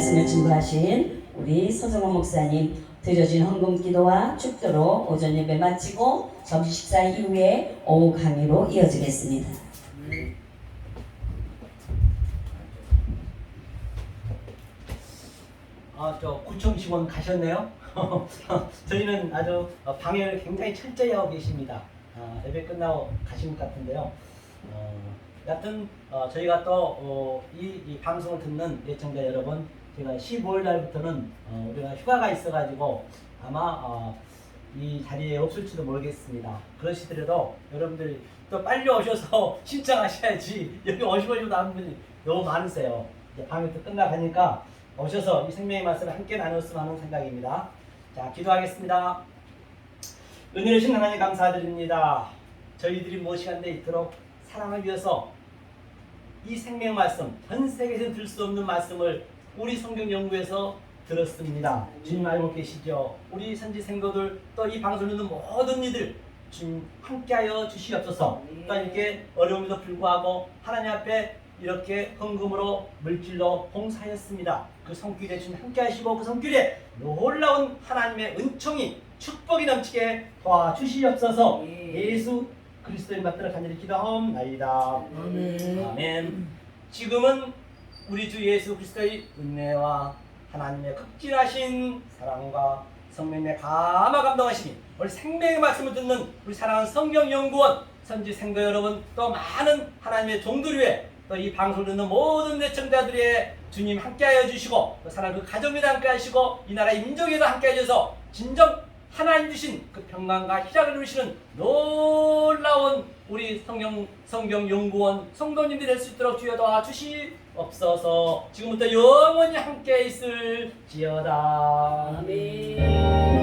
말씀을 증거하신 우리 서정원 목사님 드려진 헌금기도와 축도로 오전 예배 마치고 점심 식사 이후에 오후 강의로 이어지겠습니다. 저 구청 직원 가셨네요. 저희는 아주 방해를 굉장히 철저히 하고 계십니다. 예배 끝나고 가신 것 같은데요. 여하튼 저희가 또 이 방송을 듣는 예청자 여러분, 제가 15일 날부터는 우리가 휴가가 있어가지고 아마 이 자리에 없을지도 모르겠습니다. 그러시더라도 여러분들이 또 빨리 오셔서 신청하셔야지. 여기 오시고 나온 분이 너무 많으세요. 이제 방송도 끝나가니까 오셔서 이 생명의 말씀을 함께 나눴으면 하는 생각입니다. 자, 기도하겠습니다. 은혜로신 하나님 감사드립니다. 저희들이 무엇이간데 있도록 사랑을 위해서 이 생명 말씀, 전 세계에서 들 수 없는 말씀을 우리 성경 연구에서 들었습니다. 주님 알고 계시죠? 우리 선지 생도들 또 이 방송을 듣는 모든 이들 주님 함께하여 주시옵소서. 또 이렇게 어려움에도 불구하고 하나님 앞에 이렇게 헌금으로 물질로 봉사하였습니다. 그 손길에 주님 함께하시고 그 손길에 놀라운 하나님의 은총이 축복이 넘치게 도와주시옵소서. 예수 그리스도의 받들어 간절히 기도하옵나이다. 아멘. 아멘. 지금은 우리 주 예수 그리스도의 은혜와 하나님의 극진하신 사랑과 성령의 감화 감동하시니 우리 생명의 말씀을 듣는 우리 사랑하는 성경연구원 선지 생도 여러분, 또 많은 하나님의 종들 위해 또 이 방송을 듣는 모든 애청자들의 주님 함께하여 주시고 또 사랑하는 그 가정에도 함께하시고 이 나라의 민족에도 함께해 주셔서 진정 하나님 주신 그 평강과 희락을 누리시는 놀라운 우리 성경연구원 성도님들이 될 수 있도록 주여 도와주시옵소서. 지금부터 영원히 함께 있을지어다. 아멘.